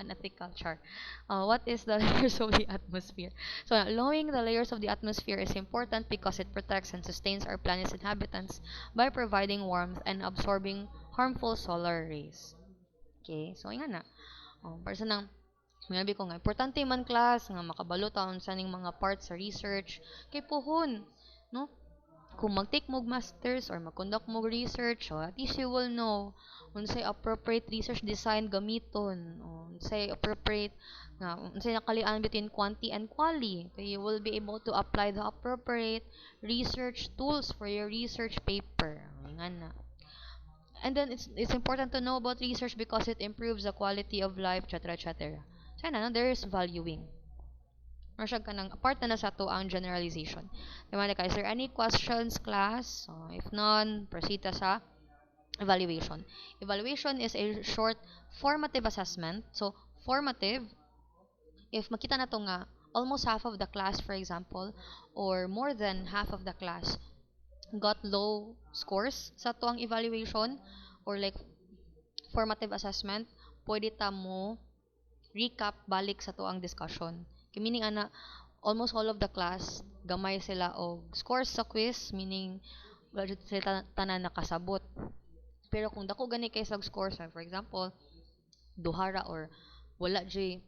unethical chart. What is the layers of the atmosphere? So knowing the layers of the atmosphere is important because it protects and sustains our planet's inhabitants by providing warmth and absorbing harmful solar rays. Okay, so nga na para sa nang Maybe ko nga, importante man class, nga makabalo taon sa ning mga parts sa research, kay pohon, no? Kung mag-take mo masters or mag-conduct mo research, so at least you will know unsay appropriate research design gamiton, unsay appropriate nga unsay nakalian between quanti and quali. Okay, you will be able to apply the appropriate research tools for your research paper. Nga na. And then it's important to know about research because it improves the quality of life, etc., etc. So, no, there is valuing. Masyag ka ng apart na sa to ang generalization. Diba, is there any questions, class? If none, proceed ta sa evaluation. Evaluation is a short formative assessment. So, formative, if makita na to nga, almost half of the class, for example, or more than half of the class got low scores sa to ang evaluation or like formative assessment, pwede ta mo recap balik sa to ang discussion. Meaning ana, almost all of the class gamay sila og scores sa quiz, meaning wala jud sila tanan nakasabot. Pero kung dako gani kay sa scores, for example, duhara or wala jay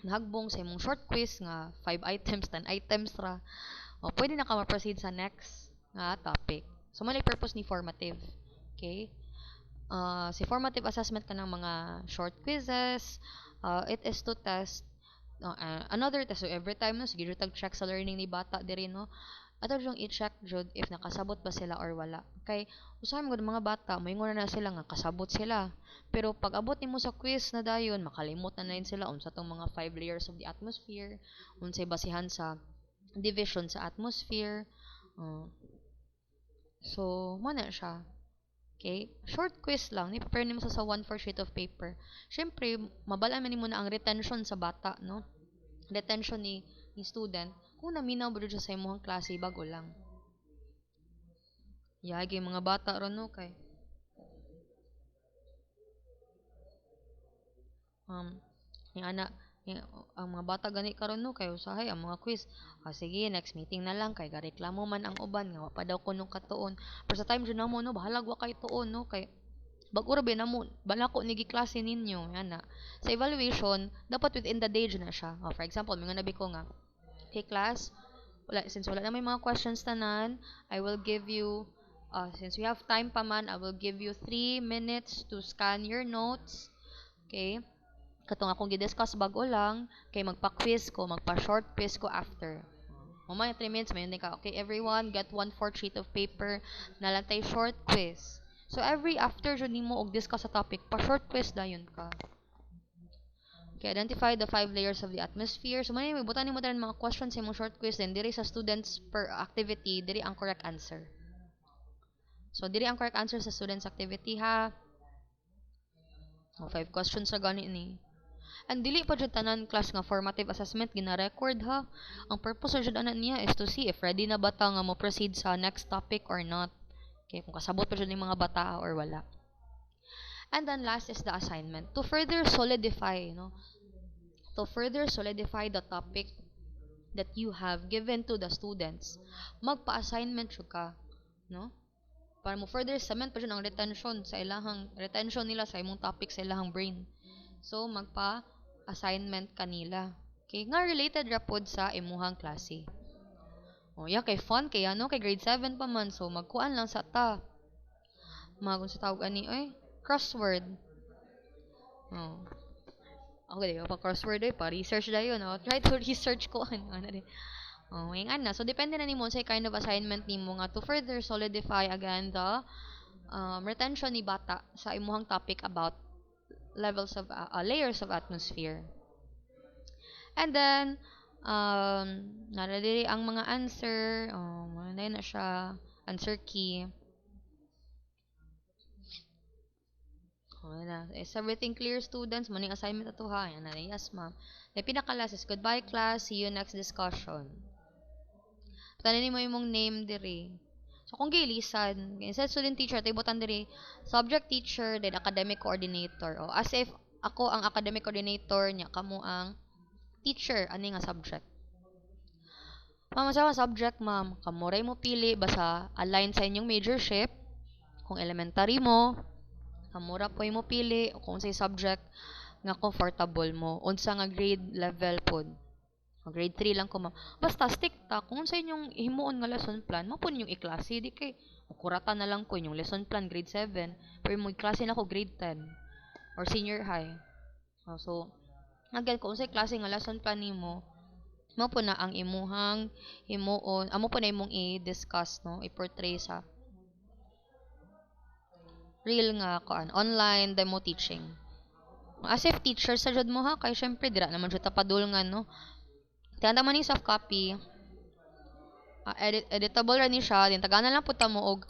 nahagbong sa imong short quiz nga 5 items, 10 items ra, pwede na ka ma-proceed sa next nga topic. So, malay purpose ni formative. Okay? Si formative assessment ka ng mga short quizzes, it is to test another test. So, every time, no, sige, tag-check sa learning ni bata diri, no? Ato yung i-check jud if nakasabot ba sila or wala. Kay usahay mo mga bata, moingon na sila nga kasabot sila. Pero pag abot nimo sa quiz na dayon, makalimot na sila unsa tong mga 5 layers of the atmosphere, unsay basihan sa division sa atmosphere. So, mo na siya. Okay? Short quiz lang. Ni-prepare nimo sa 1/4 sheet of paper. Syempre, mabala man nimo na ang retention sa bata, no? Retention ni student. Kung naminaw ba siya sa imong klase, bago lang. Yagi, mga bata ron, no? Kay yung ana, ang mga bata gani karon no kay usahay ang mga quiz. Sige, next meeting na lang kay gareklamo man ang uban nga wa pa daw kuno katuon. Pero sa time jud namo no, bahalag wa kay tuon no kay bag-ura ba namo balako ni giklase ninyo ana. Sa evaluation, dapat within the day jud na siya. For example, mga nabi ko nga, okay class, since wala na may mga questions tanan, I will give you since we have time pa man, I will give you 3 minutes to scan your notes. Okay? Katong akong gidiscuss bago lang, kay magpa-quiz ko, magpa-short quiz ko after. Mamaya 3 minutes, mayon ka. Okay, everyone, get 1/4 sheet of paper, nalantay short quiz. So, every after jud nimo og discuss sa topic, pa-short quiz dayon ka. Okay, identify the 5 layers of the atmosphere. So, may butan nimo tanan mga questions sa imong short quiz, then diri sa students per activity, diri ang correct answer. So, diri ang correct answer sa students activity, ha? 5 questions sa gani ni. And dili pa jud tanan class nga formative assessment gina-record, ha. Ang purpose jud ana niya is to see if ready na bata nga mo proceed sa next topic or not. Okay, kung kasabot pa jud ni mga bata or wala. And then last is the assignment to further solidify, to further solidify the topic that you have given to the students. Magpa-assignment jud ka, no? Para mo further cement pa jud ang retention nila sa imong topic sa ilahang brain. So magpa-assignment kanila. Okay, nga related ra pod sa imuhang klase. Kay fun kay kay grade 7 pa man, so magkuan lang sa ta. Kung sa tawag ani crossword. Okay, pa crossword pa research dayon, try to research ko ano din. Yung so depende na nimo sa kind of assignment nimo nga to further solidify again the retention ni bata sa imuhang topic about levels of layers of atmosphere. And then naradiri ang mga answer, na siya answer key. Is everything clear, students? Morning assignment ato ha. Yan na, yes ma'am. The pinakalas is goodbye class, see you next discussion. Tanin mo imong name diri. So kung gilisan, instead student teacher, tayo botan diri subject teacher, then academic coordinator. As if ako ang academic coordinator niya, kamo ang teacher ani nga subject. Ma'am, sa subject ma'am, kamuray mo pili basta align sa inyong majorship. Kung elementary mo, kamura po mo pili, o kung sa subject nga comfortable mo. Unsa nga grade level pod. Grade 3 lang ko, ma'am. Basta stick ta kung unsa inyong himuon nga lesson plan, mo po ninyong iklase di kay kuratan na lang ko inyong lesson plan grade 7, pero mo klase na ko grade 10 or senior high. So, again, kung unsay klase nga lesson plan nimo, mo po na ang imuhang himuon, amo po na imong i-discuss, no, i-portray sa real nga kuan online demo teaching. As if teacher sa jud mo ha, kay syempre dira naman jud ta padulngan, no. Tanda man ni soft copy, editable ra ni siya, din tagana lang pud ta mo og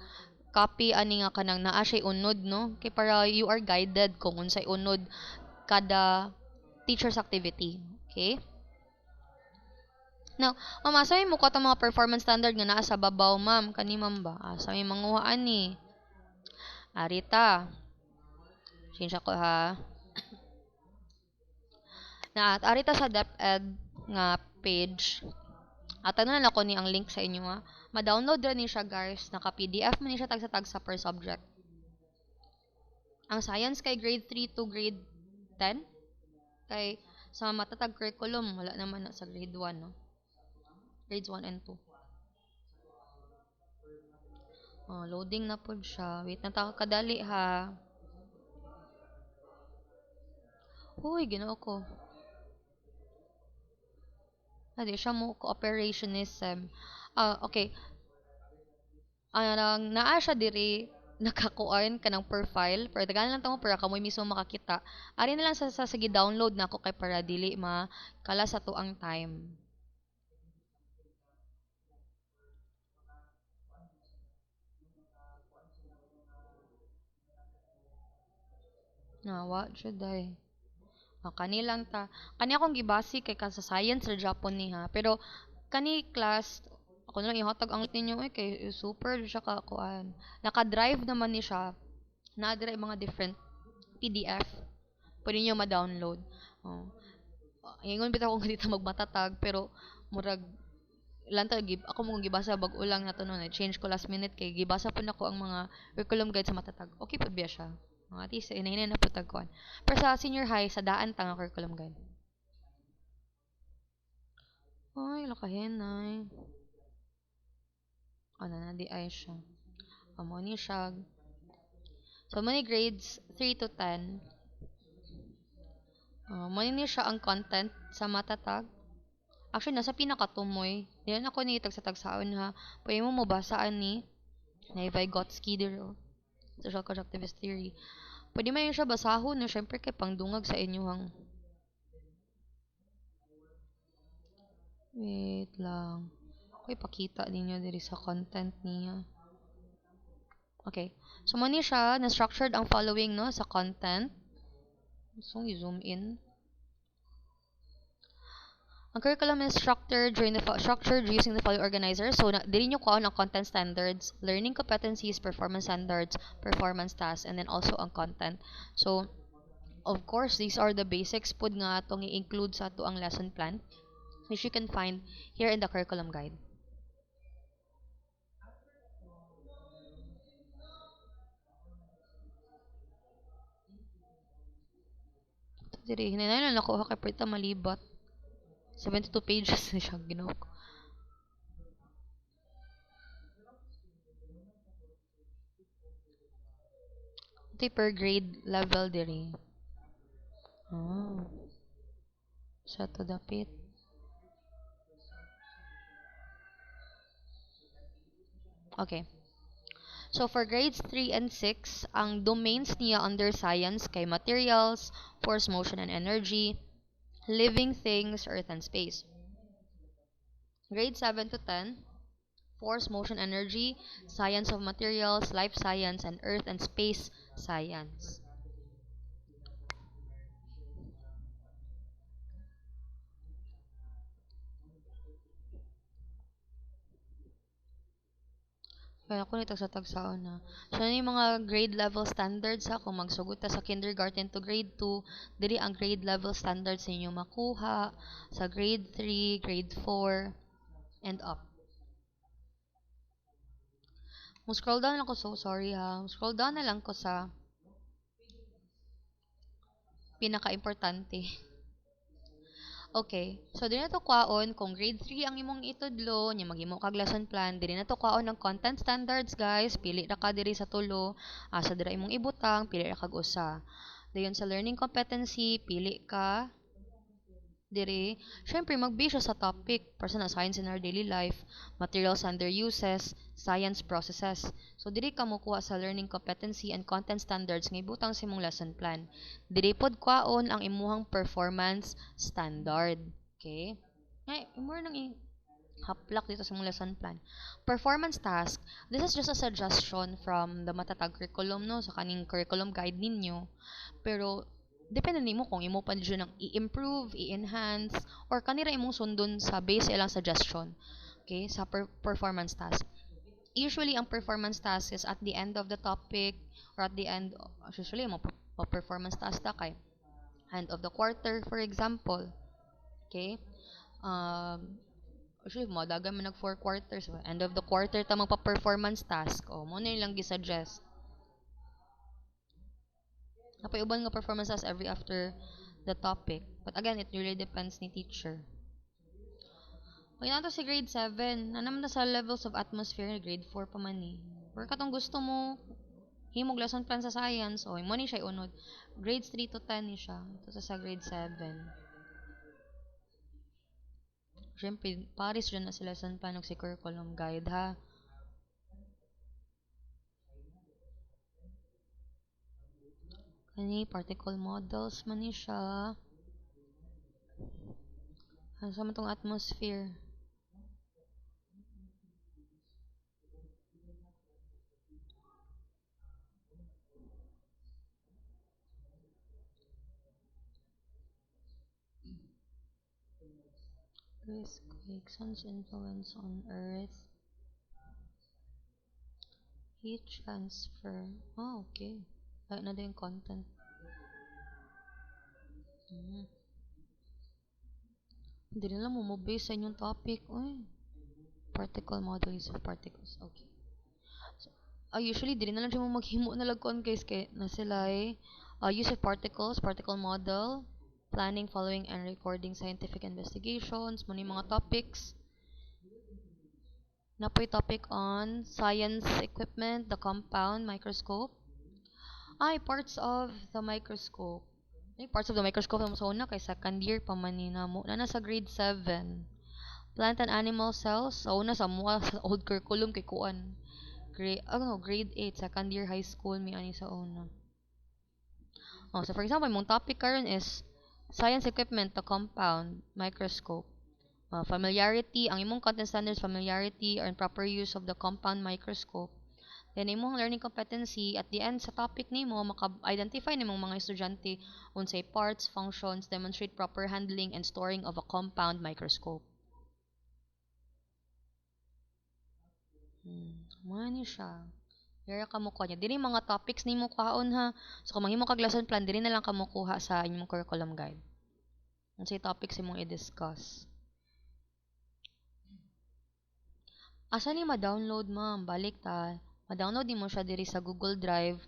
copy ani nga kanang naa siya unod, no, kay para you are guided kung unsay unod kada teacher's activity. Okay? Now, ma'am, asa mo ko mga performance standard nga naa sa babaw, ma'am? Kani ma'am ba? Asa may manguhaan ni? Arita. Change ako ha. Na at arita sa DepEd nga page. At ano na ako ni ang link sa inyo ha. Ma-download ra ni siya guys. Naka-PDF man ni siya tagsa-tagsa per subject. Ang science kay grade 3 to grade 10. Kay sa matatag curriculum, wala naman na sa grade 1, no? Grades 1 and 2. Oh, loading na po siya. Wait, kadali ha. Huy, ginoo ko. Hindi siya mo cooperationism. Okay. Naa siya diri nakakuan ka ng profile. Pero tagaan lang tamo para kamoy mismo makakita. Ari na lang sa sige download na ako kay para dili kala sa to ang time. What should I? Kani ta. Kani akong gibasi kay sa science sa Japon ni ha. Pero kani class ako na lang ihatag ang ninyo kay super siya ka kuan. Naka-drive naman ni siya. Na-drive mga different PDF. Pwede niyo ma-download. Oh. Ingon bitaw ko dito magmatatag pero murag lanta ako mong gibasa bag ulang na to noon change ko last minute kay gibasa po nako ang mga curriculum guide sa matatag. Okay pa biya siya. At least inahinay na po tagkuan. Pero sa senior high sa daan tanga curriculum guide. Ay, lakahenay. Ano na di ay siya. Amo ni siya. So many grades 3 to 10. Mani ni siya ang content sa matatag. Actually, nasa pinakatumoy. Diyan ako ni tagsa-tagsaon ha. Pwede mo mabasaan ni Vygotsky dito. Social constructivist theory. Pwede mo yun siya basahon na syempre kay pangdungag sa inyong. Wait lang. Okay, pakita ninyo diri sa content niya. Okay. So, mani siya, na-structured ang following, no, sa content. So, i-zoom in. Ang curriculum is structured using the following organizer. So, dili nyo kuha ang content standards, learning competencies, performance standards, performance tasks, and then also ang content. So, of course, these are the basics pud nga itong i-include sa ito ang lesson plan, which you can find here in the curriculum guide. Diri, hinay lang nakuha kay Prita malibat. 72 pages na siya ginawa ko. Ito per grade level diri. Sa to dapit. Okay. So for grades 3 and 6, ang domains niya under science kay materials, force, motion, and energy, living things, earth, and space. Grade 7 to 10, force, motion, energy, science of materials, life science, and earth and space science. Kaya ako nito sa tagsaon na. So, yung mga grade level standards ha, kung magsugot ta sa kindergarten to grade 2, dili ang grade level standards ninyo makuha sa grade 3, grade 4, and up. Scroll down lang ko, so sorry ha. Scroll down na lang ko sa pinaka-importante. Okay, so dili na to kwaon kung grade 3 ang imong itudlo, nya maghimo kag lesson plan, dili na to kwaon ng content standards, guys. Pili ra ka diri sa tulo, sa dira imong ibutang, pili ra kag usa. Dayon sa learning competency, pili ka diri. Syempre magbase sa topic, personal science in our daily life, materials and their uses, science processes. So diri ka mokuha sa learning competency and content standards nga ibutang sa imong lesson plan. Diri pod kwaon ang imuhang performance standard. Okay? Ngay, imo nang haplak dito sa imong lesson plan. Performance task, this is just a suggestion from the matatag curriculum, no, sa kaning curriculum guide ninyo. Pero depende nimo kung imo pa dyan ang i-improve, i-enhance, or kanira imong sundon sa base ilang suggestion. Okay, sa performance task. Usually, ang performance task is at the end of the topic, or at the end, usually, mo performance task ta kay end of the quarter, for example. Okay? Usually, mo dagan man nag 4 quarters. End of the quarter ta magpa-performance task. O, mo na ilang gisuggest. Napay uban nga performance task every after the topic. But again, it really depends ni teacher. Pag nato si grade 7, na naman na sa levels of atmosphere, grade 4 pa man ni. Or katong gusto mo, himog lesson plan sa science, o mo ni siya unod. Grades 3 to 10 ni siya. Ito sa grade 7. Siyempre, pares dyan na si lesson plan si curriculum guide, ha? Kani, particle models man ni siya. Ano sa matong atmosphere? Earthquake, sun's influence on Earth. Heat transfer. Okay. Like na din yung content. Hindi nila mo base sa inyong topic. Uy. Particle model, use of particles. Okay. So, usually, di na lang siya mo maghimo na lagkon guys kay na sila use of particles, particle model, planning, following, and recording scientific investigations, muna yung mga topics. Na po yung topic on science equipment, the compound, microscope. Parts of the microscope. Parts of the microscope na sa una kay second year pa man ni namo. Na nasa grade 7. Plant and animal cells. Sa una sa mga sa old curriculum kay kuan. Grade 8, second year high school mi ani sa una. So for example, mong topic karon is science equipment, the compound, microscope. Familiarity, ang imong content standards, familiarity or proper use of the compound microscope. Then imong learning competency at the end sa topic nimo maka-identify nimong mga estudyante unsay parts, functions, demonstrate proper handling and storing of a compound microscope. Mani siya. Dira ka mo kuha niya. Diri mga topics nimo kuhaon ha. So kung manghimo kag lesson plan, diri na lang ka mo kuha sa inyong curriculum guide. Unsay topics imong i-discuss. Asa ni ma-download, ma'am? Balik ta. Ma-download mo siya diri sa Google Drive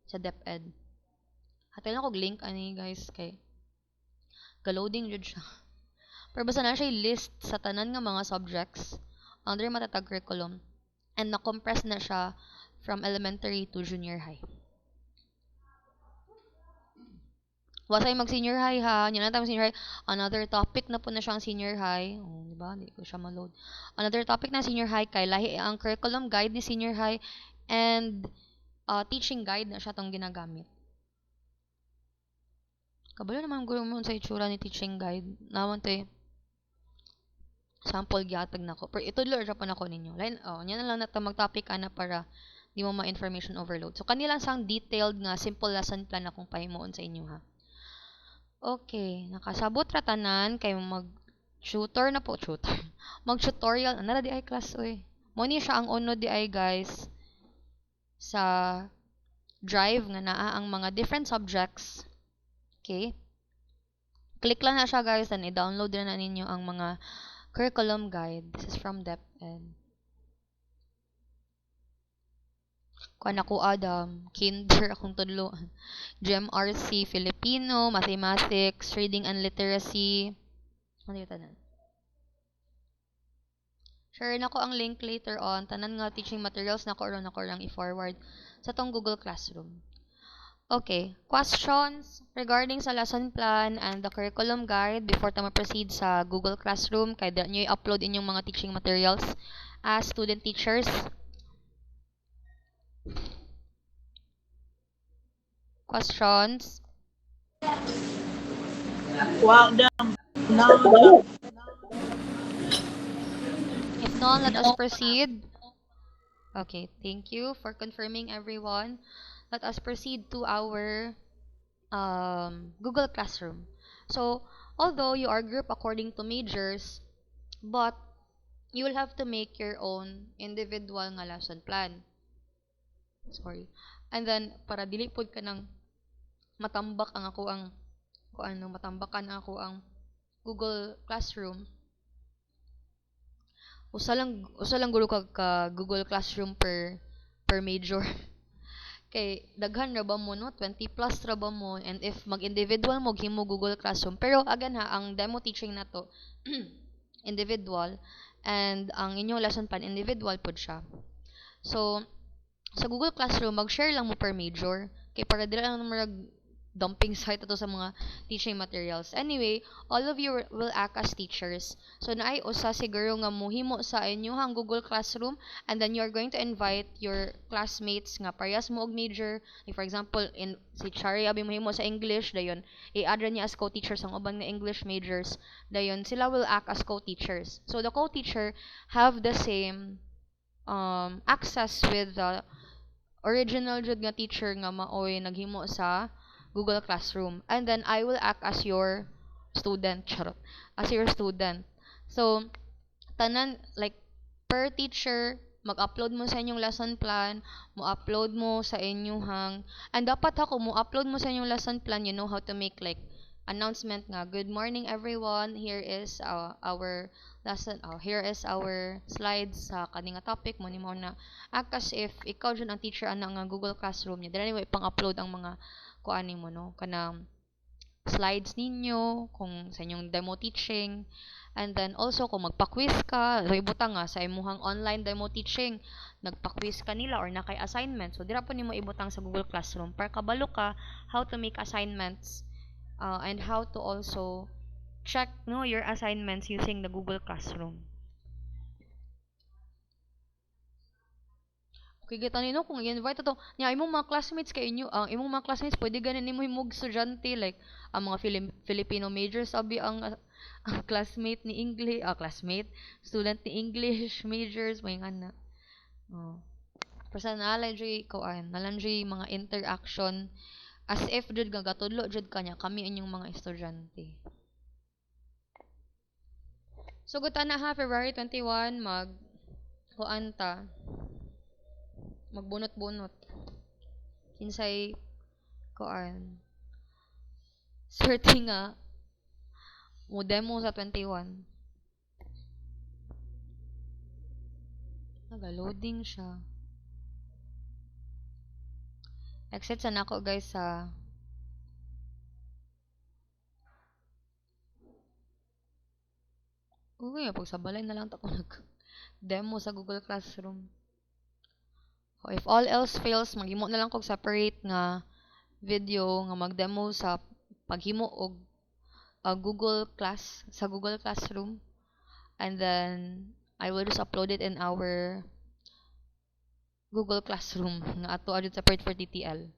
sa DepEd. Hatay na kog link ani guys kay ga-loading jud siya. Pero basta na siya list sa tanan nga mga subjects under matatag curriculum and na-compress na siya from elementary to junior high. Wasay mag senior high ha. Yan na tayo senior high. Another topic na po na siyang senior high. Di ba? Hindi ko siya ma-load. Another topic na senior high kay lahi ang curriculum guide ni senior high and teaching guide na siya tong ginagamit. Kabalo naman guro mo sa itsura ni teaching guide. Naman to sample gihatag nako. Pero itudlo ra pa nako ninyo. Nya na lang nata mag-topic ana para di mo ma-information overload. So kanila sang detailed nga simple lesson plan akong pahimuon sa inyo ha. Okay, nakasabot ra tanan kay mag-tutor na po, tutor. Mag-tutorial, ana di ay class oy. Mo ni siya ang unod di ay guys sa drive nga naa ang mga different subjects. Okay? Click lang na siya guys and i-download na ninyo ang mga curriculum guide. This is from DepEd. Kuan ako Adam, Kinder akong tudloan. GMRC Filipino, Mathematics, Reading and Literacy. Ano yung tanan? Share na ko ang link later on. Tanan nga teaching materials na ko or na ko lang i-forward sa tong Google Classroom. Okay, questions regarding sa lesson plan and the curriculum guide before ta ma-proceed sa Google Classroom kay da nyo i-upload inyong mga teaching materials as student teachers. Questions? Wow, damn. No. If not, let us proceed. Okay, thank you for confirming everyone. Let us proceed to our Google Classroom. So, although you are grouped according to majors, but you will have to make your own individual nga lesson plan. Sorry. And then, para dili pod ka ng matambak ang ako ang matambakan ako ang Google Classroom. Usa lang gulo ka Google Classroom per major. Kay daghan ra ba mo no 20 plus ra ba mo, and if mag-individual mo himo Google Classroom, pero again ha, ang demo teaching na to individual, and ang inyong lesson plan individual pod siya. So sa Google Classroom mag-share lang mo per major kay para dili lang marag dumping site ato sa mga teaching materials. Anyway, all of you will act as teachers. So naay usa siguro nga mohimo sa inyong Google Classroom, and then you're going to invite your classmates nga parehas mo og major. Like for example, in si Chari abi mohimo sa English, dayon i-add ra niya as co-teachers ang ubang na English majors. Dayon sila will act as co-teachers. So the co-teacher have the same access with the original jud nga teacher nga maoy naghimo sa Google Classroom, and then I will act as your student, charot, as your student. So tanan like per teacher mag-upload mo sa inyong lesson plan, mo-upload mo sa inyong and dapat ako mo-upload mo sa inyong lesson plan, you know how to make like announcement nga, good morning everyone, here is our lesson, here is our slides sa kaning nga topic mo nimo na act as if ikaw jud ang teacher ana nga Google Classroom niya. Dili mo ipang-upload ang mga kuani mo no kanang slides ninyo kung sa inyong demo teaching, and then also kung magpa-quiz ka, so ibutang nga sa imuhang online demo teaching nagpa-quiz ka nila or na kay assignment, so dira po nimo ibutang sa Google Classroom para kabalo ka how to make assignments, and how to also check no your assignments using the Google Classroom. Kaya tanino kung i-invite to nya imong mga classmates kay inyo, ang imong mga classmates pwede ganin nimo himog estudyante like ang mga Filipino majors abi ang classmate ni English, student ni English majors may ngana. Personal jud ko nalandry mga interaction as if jud gatudlo jud kanya kami inyong mga estudyante. So gutan na ha, February 21 kuanta magbunot-bunot kinsay swerte nga mo demo sa 21 naga-loading siya. Exit sa nako guys sa pagsabalay na lang ta ko nag demo sa Google Classroom. If all else fails, maghimo na lang kog separate nga video nga magdemo sa paghimo og Google Classroom, and then I will just upload it in our Google Classroom nga ato adto separate for TTL.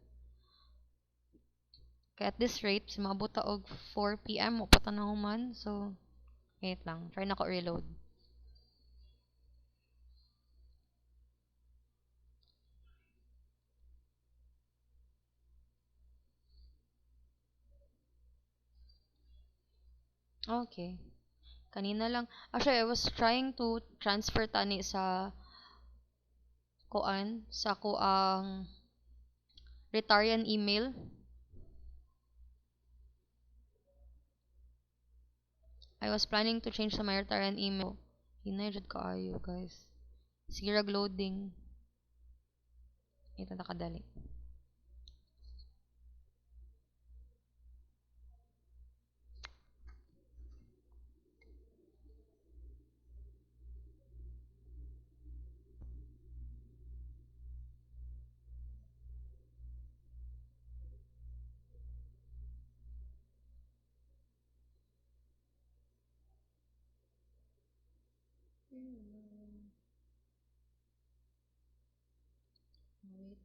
Kaya at this rate, si maabot ta og 4 PM mo patanahuman, so wait lang, try na ko reload. Okay. Kanina lang. Actually, I was trying to transfer tani sa kuang Retarian email. I was planning to change to my Retarian email. Hinay jud kaayo, guys. Sige rag loading. Ito nakadali.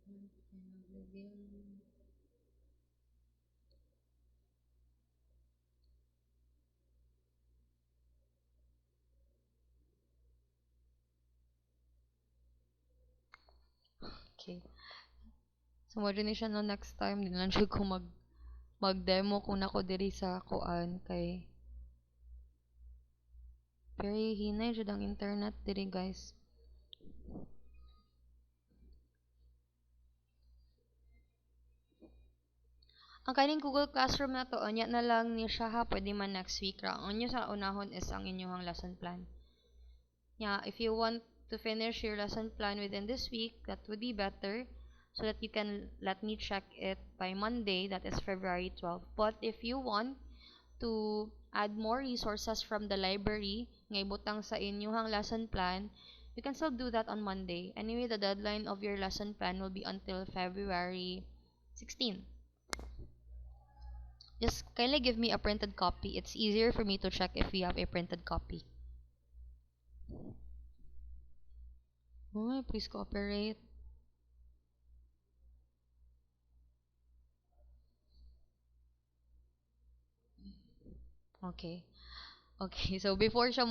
Wait, reveal. Okay. So, mo din siya no next time. Di na lang siya ko mag-demo kung nako diri sa kuan kay very hinay jud ang internet diri guys. Ang kaning Google Classroom na to, anya na lang ni siya ha, pwede man next week ra. Ang inyo sa unahon is ang inyong lesson plan. Yeah, if you want to finish your lesson plan within this week, that would be better so that you can let me check it by Monday, that is February 12th. But if you want to add more resources from the library nga ibutang sa inyong lesson plan, you can still do that on Monday. Anyway, the deadline of your lesson plan will be until February 16. Just kindly give me a printed copy. It's easier for me to check if we have a printed copy. Oh, please cooperate. Okay. Okay, so before siya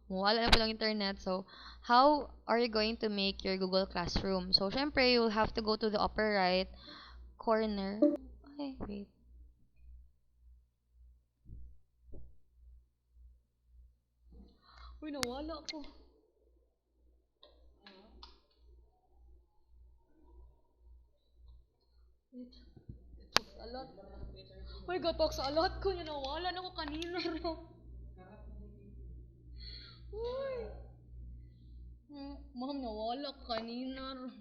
wala na palang internet. So, how are you going to make your Google Classroom? So, syempre, you'll have to go to the upper right corner. Ay, wait. Uy, nawala ko. Wait. Alat. Uy, gatok sa alat ko. Yan, nawala na ko kanina raw. Uy. Ma'am, nawala ko kanina raw.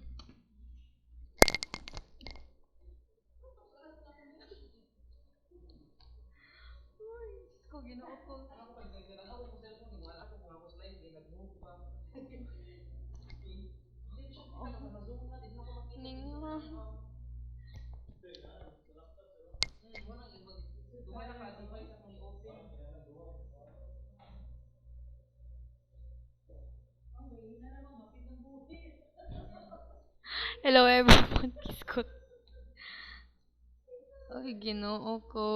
Uy, ko ginoo ko. Ninga. Hello everyone. Kiskot. Ay, ginoo ko.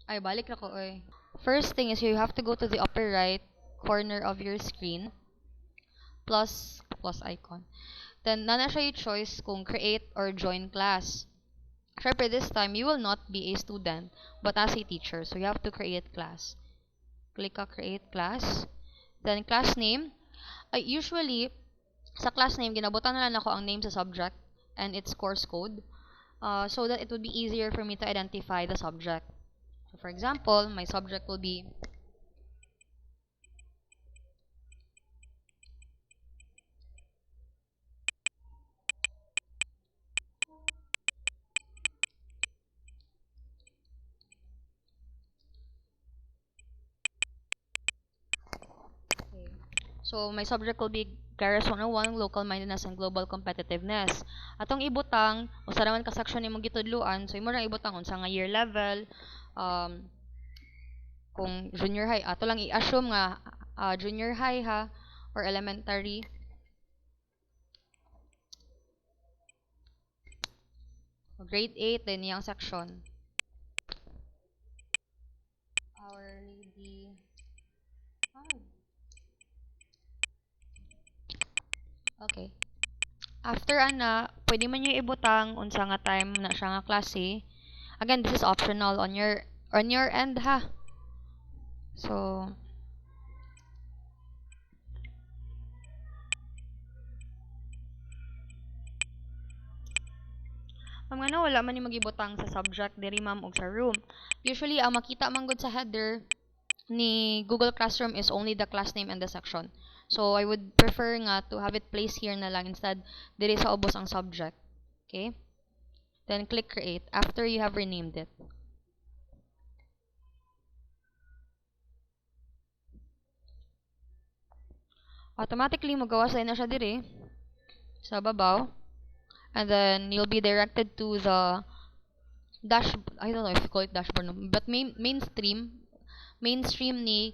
Ay, balik na ko, oy. First thing is you have to go to the upper right corner of your screen. Plus icon. Then, nana siya yung choice kung create or join class. Syempre, this time, you will not be a student, but as a teacher. So, you have to create class. Click ka create class. Then, class name. Usually, sa class name, ginabutan na lang ako ang name sa subject and its course code so that it would be easier for me to identify the subject. So, for example, my subject will be okay. So, my subject will be GARAS 101, Local Mindedness and Global Competitiveness. Atong ibutang, usa naman ka section imong gitudluan, so imo ra ibutang unsa nga year level, kung junior high, ato lang i-assume nga junior high ha, or elementary. Grade 8, then yung section. Our Lady. Okay. After ana, pwede man nyo ibutang unsa nga time na siya nga klase. Again, this is optional on your end ha. So, Ma'am nga na wala man yung magibutang sa subject diri ma'am og sa room. Usually ang makita man gud sa header ni Google Classroom is only the class name and the section. So I would prefer nga to have it placed here na lang instead diri sa ubos ang subject. Okay? Then click create after you have renamed it. Automatically magawa sa na siya diri sa babaw. And then you'll be directed to the dash, I don't know if you call it dashboard, no, but mainstream ni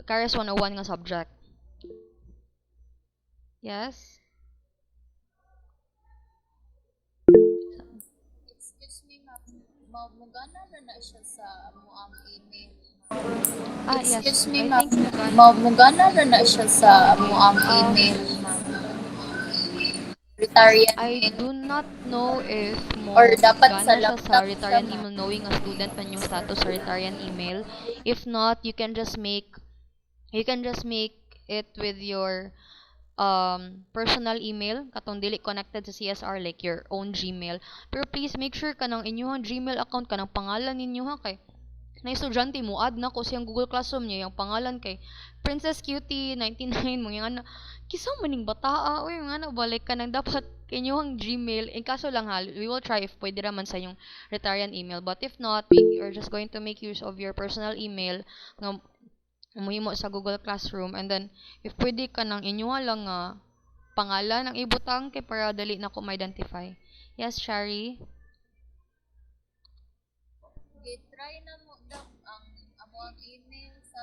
Careers 101 nga subject. Yes. Excuse me, ma'am. Mugana na siya sa amo ang email. Yes. Excuse me, I ma'am. think Mugana. Mugana na siya sa amo ang email. Rotarian I email. do not know if mo Or dapat gana sa siya sa laptop Rotarian siya, email, knowing a student man yung status sa Rotarian email. If not, you can just make it with your personal email katong dili connected sa CSR, like your own Gmail. Pero please make sure kanang inyong Gmail account kanang pangalan ninyo ha, kay na estudyante mo add na ko siyang Google Classroom niya yung pangalan kay Princess Cutie 99 mo yung ano kisa maning bataa o yung ano balik ka nang dapat inyong Gmail in kaso lang ha, we will try if pwede raman sa yung Rotarian email, but if not, we are just going to make use of your personal email nga muhimo sa Google Classroom. And then if pwede ka nang inyong lang nga pangalan ang ibutang kay para dali na ko ma-identify. Yes, Shari? Gitry na mo daw ang amo ang email sa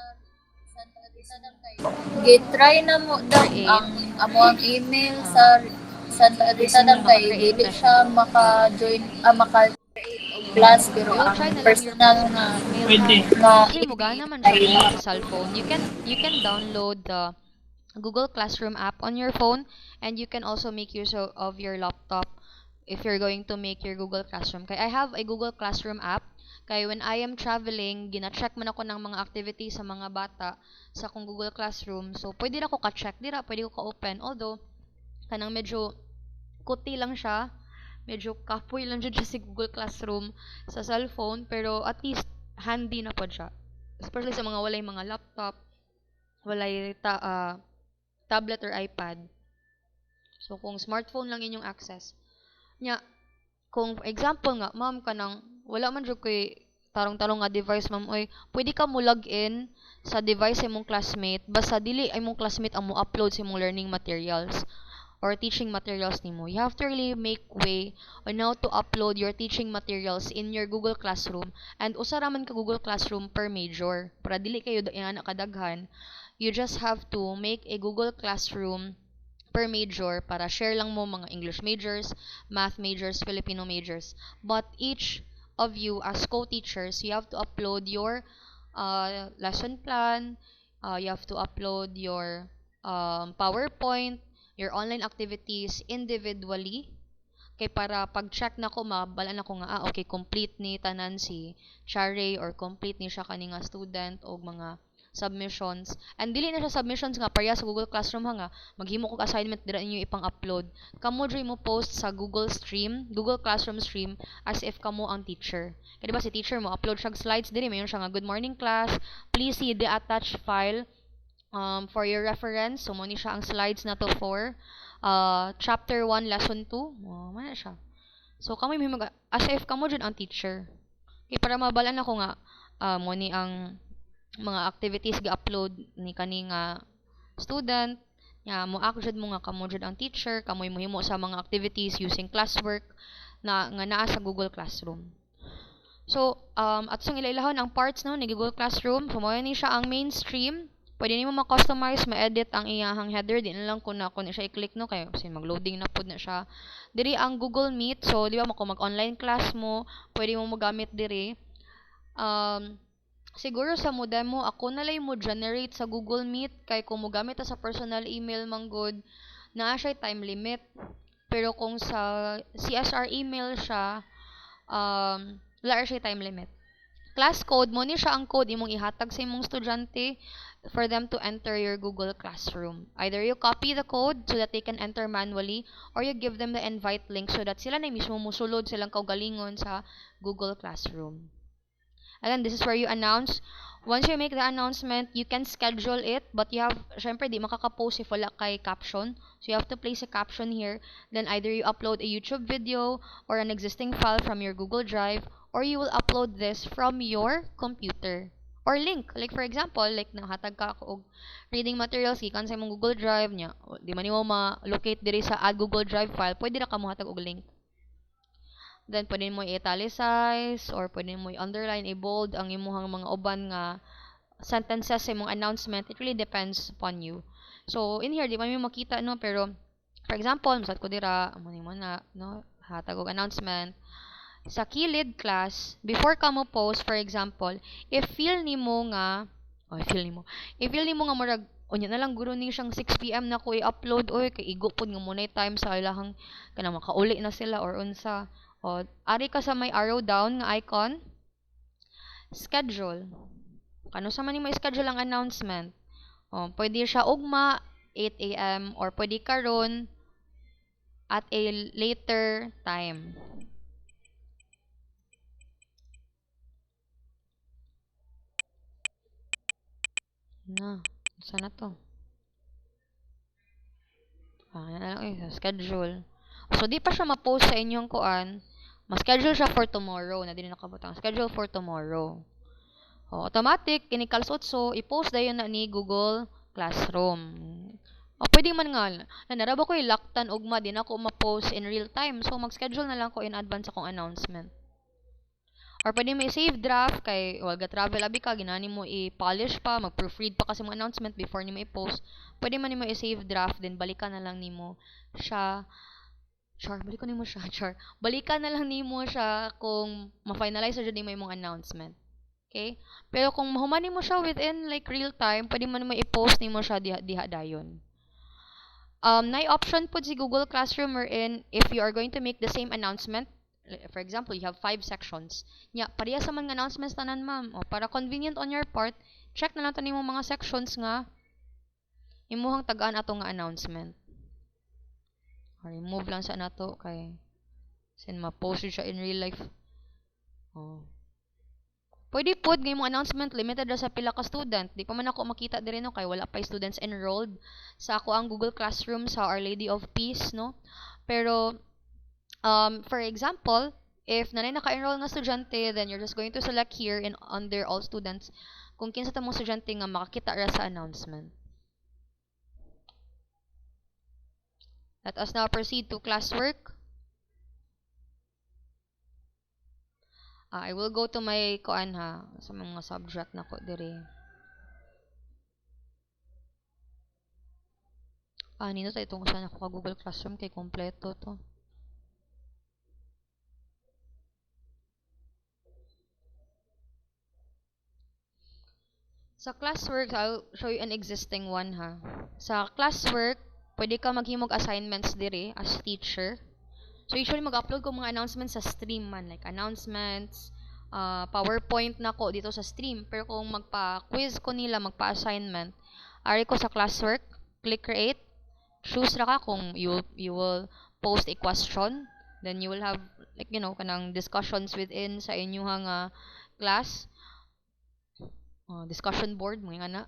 Santa Rita ng kay. Gitry na mo daw Create. ang amo ang email sa Santa Rita ng kay. Maka-create Dili na siya maka-join maka-create og class pero We'll ang try na lang your personal nga email Pwede. nga Actually, mugana naman siya kung sa cellphone. You can download the Google Classroom app on your phone, and you can also make use of your laptop if you're going to make your Google Classroom. Kay I have a Google Classroom app. Kay when I am traveling, gina-check man ako ng mga activities sa mga bata sa akong Google Classroom. So, pwede na ko ka-check dira, pwede ko ka-open. Although, kanang medyo kuti lang siya, medyo kapoy lang dyan siya si Google Classroom sa cellphone, pero at least handy na po siya. Especially sa mga walay mga laptop, walay tablet or iPad. So, kung smartphone lang inyong access. Nya, kung example nga, ma'am, kanang wala man jud koy tarong-tarong nga device, ma'am, oy, pwede ka mo log in sa device sa imong classmate, basta dili ay mong classmate ang mo upload sa imong learning materials or teaching materials nimo. You have to really make way on how to upload your teaching materials in your Google Classroom, and usa ra man ka Google Classroom per major para dili kayo ana kadaghan. You just have to make a Google Classroom per major para share lang mo mga English majors, math majors, Filipino majors. But each of you as co-teachers, you have to upload your lesson plan, you have to upload your PowerPoint, your online activities individually. Kay para pag-check na ko, mabalaan ako nga, okay, complete ni tanan si Chare or complete ni siya kani nga student o mga submissions. And dili na siya submissions nga pareha sa Google Classroom ha nga. Maghimo kog assignment dira inyo ipang-upload. Kamo diri mo post sa Google Stream, Google Classroom Stream as if kamo ang teacher. Kaya diba si teacher mo upload siya slides diri mayon siya nga good morning class. Please see the attached file for your reference. So mo ni siya ang slides na to for chapter 1 lesson 2. Mana siya. So kamo may mag as if kamo jud ang teacher. Kay para mabalaan ako nga mo ni ang mga activities ga-upload ni kani nga student nya mo jud mo nga kamo jud ang teacher, kamoy mohimo sa mga activities using classwork na nga naa sa Google Classroom. So at sang ilailahon ang parts no ni Google Classroom, so mo ni siya ang mainstream. Pwede nimo ma-customize, ma-edit ang iyahang header, di na lang kun siya i-click no kay kasi mag-loading na pud na siya. Diri ang Google Meet, so di ba mo kung mag-online class mo, pwede mo magamit diri. Siguro sa mo demo, ako na lang mo generate sa Google Meet kay kung mo gamit sa personal email manggod, naa siya time limit. Pero kung sa CSR email siya, wala siya time limit. Class code mo ni siya ang code imong ihatag sa imong estudyante for them to enter your Google Classroom. Either you copy the code so that they can enter manually, or you give them the invite link so that sila na mismo musulod silang kaugalingon sa Google Classroom. Again, this is where you announce. Once you make the announcement, you can schedule it, but you have, syempre, di makaka-post if wala kay caption. So you have to place a caption here. Then either you upload a YouTube video or an existing file from your Google Drive, or you will upload this from your computer. Or link. Like for example, like nahatag ka og reading materials gikan sa imong Google Drive nya. Di man nimo ma-locate diri sa add Google Drive file, pwede ra ka mohatag og link. Then, pwede mo i-italicize or pwede mo i-underline, i-bold ang imuhang mga uban nga sentences sa imong announcement. It really depends upon you. So, in here, di pa mo makita, no? Pero, for example, masat ko dira, mo na, no? Hatag og announcement. Sa kilid class, before ka mo post, for example, if feel nimo nga murag, unya na lang guro ni siyang 6 PM na ko i-upload, oy, kay igo pod nga muna time sa ilahang, kanang makauli na sila or unsa. O, ari ka sa may arrow down nga icon, schedule. Kano sa man mo schedule ang announcement? O, pwede siya ugma 8 AM or pwede karon at a later time. Na, saan na to? Schedule. So, di pa siya ma-post sa inyong kuan. Ma-schedule siya for tomorrow. Na din nakabutang. Schedule for tomorrow. O, automatic, kinikalsot so, i-post dayon na ni Google Classroom. O, pwede man nga. Naraba ko ilaktan ugma, din ako ma-post in real time. So, mag-schedule na lang ko in advance akong announcement. Or pwede mo i-save draft kay wag travel abi ka ginani mo i-polish pa, mag-proofread pa kasi mo announcement before nimo i-post. Pwede man nimo i-save draft then balikan na lang nimo siya. Balikan na lang nimo siya kung ma-finalize na jud nimo imong announcement. Okay? Pero kung mahuman nimo siya within like real time, pwede man nimo i-post nimo siya diha dayon. Nay option po si Google Classroom wherein if you are going to make the same announcement, for example, you have 5 sections. Nya, pareha sa mga announcements tanan, ma'am. O, para convenient on your part, check na lang tanin mo mga sections nga imuhang tagaan ato nga announcement. Or remove lang sa nato kay sin ma-post siya in real life. Oh. Pwede pod nga imong announcement limited ra sa pila ka student. Di pa man ako makita diri no kay wala pa students enrolled sa ako ang Google Classroom sa Our Lady of Peace, no. Pero for example, if nanay naka-enroll nga estudyante, then you're just going to select here in under all students kung kinsa ta mong estudyante nga makakita ra sa announcement. Let us now proceed to classwork. I will go to my kuan ha sa mga subject na ko diri. Nino tayo itong saan ako ka Google Classroom kay kompleto to. Sa classwork, I'll show you an existing one ha. Sa classwork, pwede ka maghimog assignments diri as teacher. So usually mag-upload ko mga announcements sa stream man, like announcements, PowerPoint na ko dito sa stream. Pero kung magpa-quiz ko nila, magpa-assignment, ari ko sa classwork, click create, choose ra ka kung you will post a question, then you will have like kanang discussions within sa inyong class. Discussion board mga na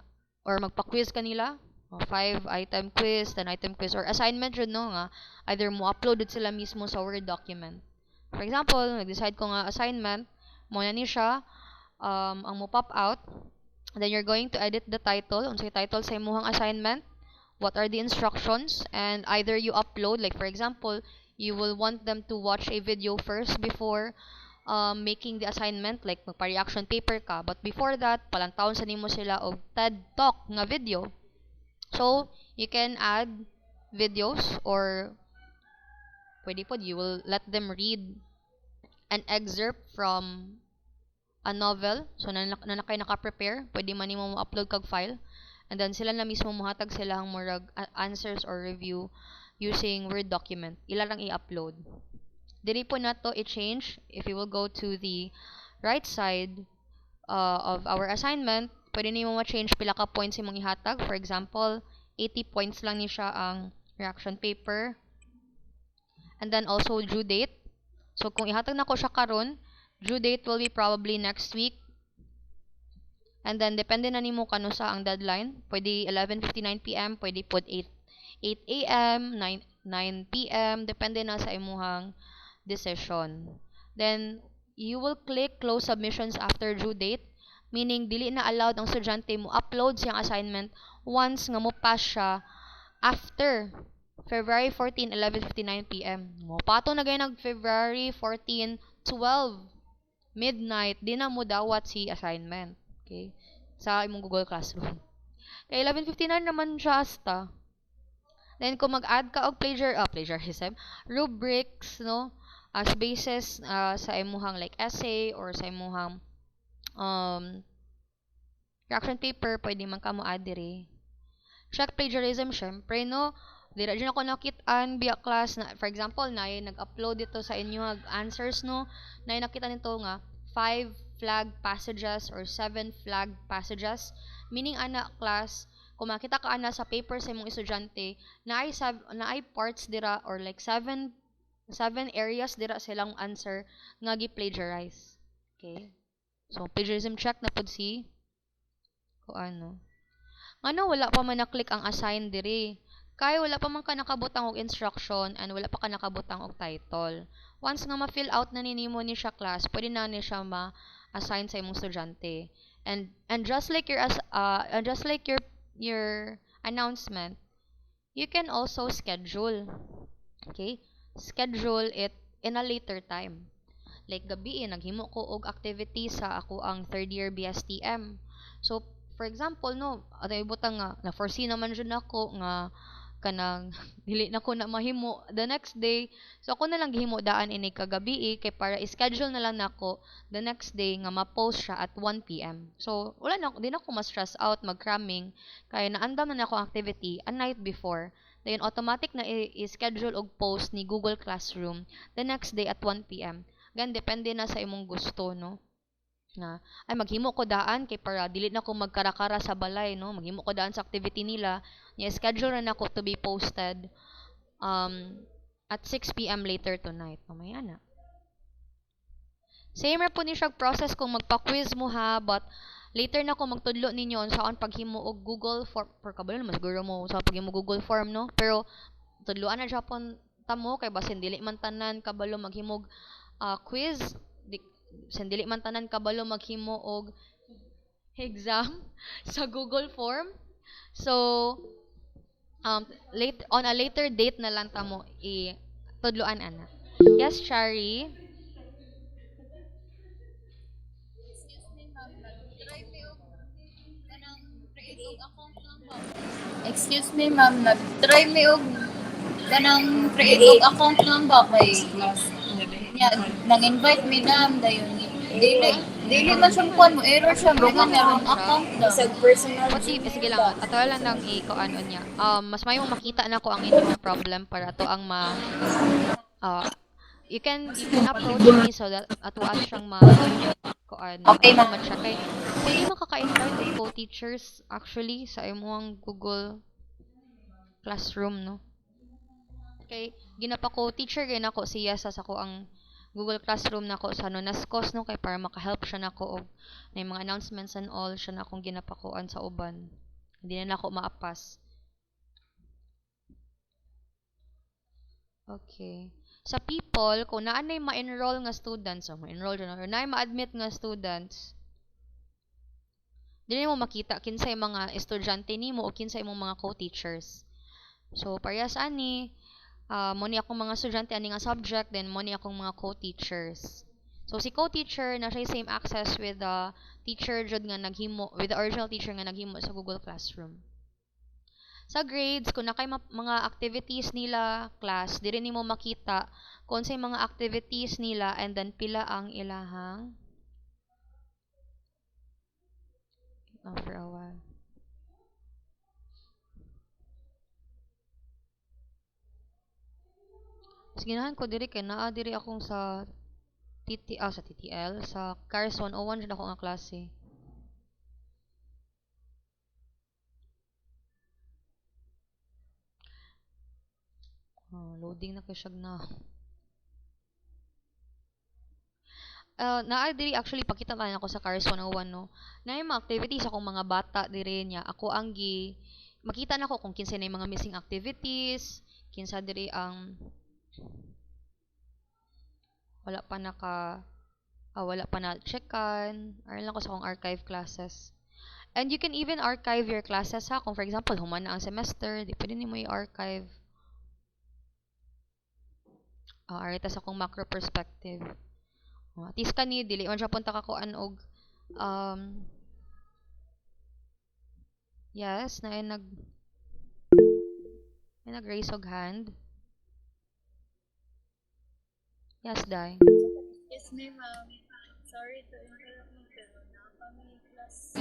or magpa-quiz kanila 5-item quiz, 10-item quiz or assignment jud no nga either mo upload it sila mismo sa Word document. For example, nag-decide ko nga assignment mo na ni siya ang mo pop out, then you're going to edit the title unsay title sa imong assignment, what are the instructions, and either you upload like for example you will want them to watch a video first before making the assignment, like magpa-reaction paper ka. But before that, palantawon sa nimo sila og TED Talk nga video. So, you can add videos or pwede pod you will let them read an excerpt from a novel. So, na kayo naka-prepare, pwede man nimo mo-upload kag file. And then, sila na mismo muhatag sila ang murag answers or review using Word document. Ila lang i-upload. Dili po na to i-change. If you will go to the right side, of our assignment, pwede nimo ma-change pila ka points imong ihatag. For example, 80 points lang ni siya ang reaction paper. And then also due date. So kung ihatag nako siya karon, due date will be probably next week. And then depende na nimo kano sa ang deadline. Pwede 11:59 PM, pwede pod 8 AM, 9 PM, depende na sa imuhang decision. Then you will click close submissions after due date, meaning dili na allowed ang estudyante mo upload siyang assignment once nga mo pass siya after February 14, 11:59 PM. Mo pato na gay nag February 14, 12 midnight, di na mo dawat si assignment. Okay? Sa imong Google Classroom. Kay 11:59 naman siya hasta. Then kung mag-add ka og plagiarism, rubrics, no, as basis sa imuhang like essay or sa imuhang um reaction paper, pwede man ka mo add diri. Check plagiarism syempre, no. Dira dyan ako nakitaan via class na, for example, na nag-upload dito sa inyo answers, no, na nakita nito nga 5 flag passages or 7 flag passages, meaning ana class, kung makita ka ana sa paper sa imong estudyante na ay parts dira or like 7 areas dira silang answer nga gi-plagiarize. Okay? So plagiarism check na pud si kung ano. Ano, wala pa man na-click ang assign diri. Kaya wala pa man ka nakabutang og instruction and wala pa ka nakabutang og title. Once nga ma-fill out na ninimo ni siya class, pwede na ni siya ma-assign sa imong estudyante. And just like your announcement, you can also schedule. Okay? Schedule it in a later time. Like gabi naghimo ko og activity sa ako ang third year BSTM. So for example, no, ato ibutang nga na foresee naman jud nako nga kanang dili na ko na mahimo the next day. So ako na lang gihimo daan ini kagabi kay para i-schedule na lang nako the next day nga ma-post siya at 1 PM. So wala na di na ko ma-stress out mag-cramming kay naandam na nako activity a night before. Then automatic na i-schedule og post ni Google Classroom the next day at 1 PM. Gan depende na sa imong gusto, no, na ay maghimo ko daan kay para dili na ko magkarakara sa balay, no, maghimo ko daan sa activity nila niya schedule na nako to be posted at 6 PM later tonight. Mamaya na same ra po ni siya process kung magpa-quiz mo ha, but later na ko magtudlo ninyo unsaon paghimo og Google form for kabalo mas siguro mo sa paghimo Google form, no, pero tudloan na Japon tamo kay basin dili man tanan kabalo maghimog quiz, sandili man tanan kabalo maghimo og exam sa Google form. So late on a later date na lang tamo tudloan ana. Yes, Shari. Excuse me, ma'am. Nag-try mi og kanang create og account lang ba kay nya nang-invite mi nam dayon. Dili man siya kuan mo error siya mga meron account daw. Pati sige lang ato lang nang i-kuan niya. Mas may mo makita na ko ang inyong problem para to ang uh, you can approach me so that ato siyang kuan Okay, ma'am. ma-check kay pwede makaka-invite og co-teachers actually sa imong Google Classroom, no. Kay ginapa ko teacher kay nako siya sa ako ang Google Classroom nako sa Nonascos, no, kay para maka-help siya nako og na mga announcements and all siya na akong ginapakuan sa uban. Hindi na nako maapas. Okay. Sa people, kung naanay ma-enroll nga students, o ma-enroll dyan, or naay ma-admit nga students, dili mo makita kinsay mga estudyante nimo o kinsay imong mga co-teachers. So, parehas ani, mo ni akong mga estudyante ani nga subject, then mo ni akong mga co-teachers. So, si co-teacher na siya same access with the teacher jud nga naghimo, with the original teacher nga naghimo sa Google Classroom. Sa grades, kung nakay mga activities nila class, diri nimo makita kung sa mga activities nila and then pila ang ilahang for a while. Mas ginahan ko diri kay naa diri akong sa sa TTL, sa Cars 101 dyan ako nga klase. Loading na kayo siyag na. Diri actually pakita tayo ako sa Cars 101 no. Na yung mga activities akong mga bata diri niya. Ako ang makita na ko kung kinsa na yung mga missing activities, kinsa diri ang wala pa na checkan, aron lang ko sa akong archive classes. And you can even archive your classes ha. Kung for example, human na ang semester, di pwede nimo i-archive. Arita sa akong macro perspective. At least kani dili man siya punta ka kuan og yes, na nag-raise og hand. Yes, Dai. Yes, may ma'am. Sorry to interrupt mo, pero nakapamay class.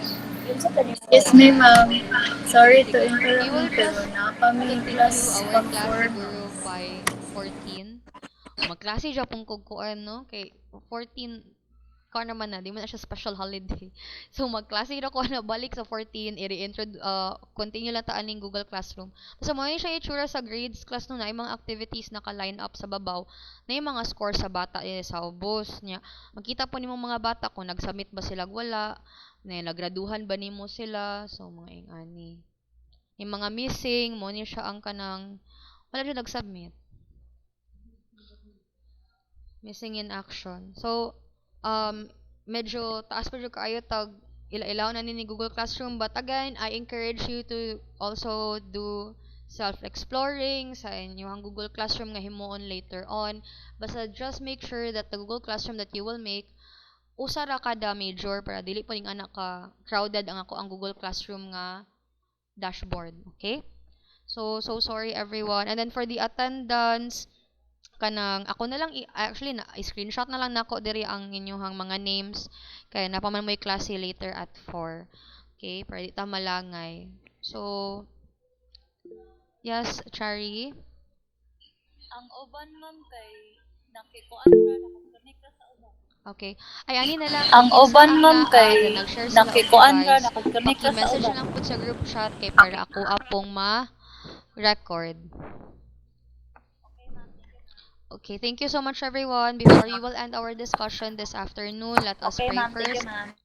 Yes, may ma'am. Sorry to interrupt mo, pero nakapamay class Our pang class 4, siguro ma'am. by 14. Magklase siya pong kukuan, no? Kay 14, ka naman na, di mo na siya special holiday. So, magklase na ko na balik sa 14, continue lang taan ng Google Classroom. So, mo yun siya itsura sa grades class no na, yung mga activities naka-line up sa babaw, na yung mga score sa bata sa ubos niya. Makita po nimo mga bata kung nag-submit ba sila wala, na nagraduhan ba nimo sila, so mga ingani. Yung mga missing, mo niya siya ang kanang, wala siya nag-submit. Missing in action. So, medyo taas pa dyan kaayo tag ila-ilaw na ni Google Classroom, but again, I encourage you to also do self-exploring sa inyong Google Classroom nga himuon later on. Basta just make sure that the Google Classroom that you will make, usa ra kada major para dili po ning anak ka crowded ang ako ang Google Classroom nga dashboard. Okay? So sorry everyone. And then for the attendance, kanang ako na lang actually na screenshot na lang nako diri ang inyong mga names kay napaman mo klase later at 4. Okay, para di ta malangay. So yes, Chari. Ang uban, ma'am, kay nakikuan ra, nakakonek ra sa uban. Okay. Ay ani na lang Ang kinsa uban, ang ma'am, naa kay na nag-share sila og nakikuan ra, device. nakakonek ra sa Paki-message uban. na lang po sa group chat kay para ako apong ma-record. Okay, thank you so much everyone. Before we will end our discussion this afternoon, let us Okay, pray ma'am. Thank you, first. ma'am.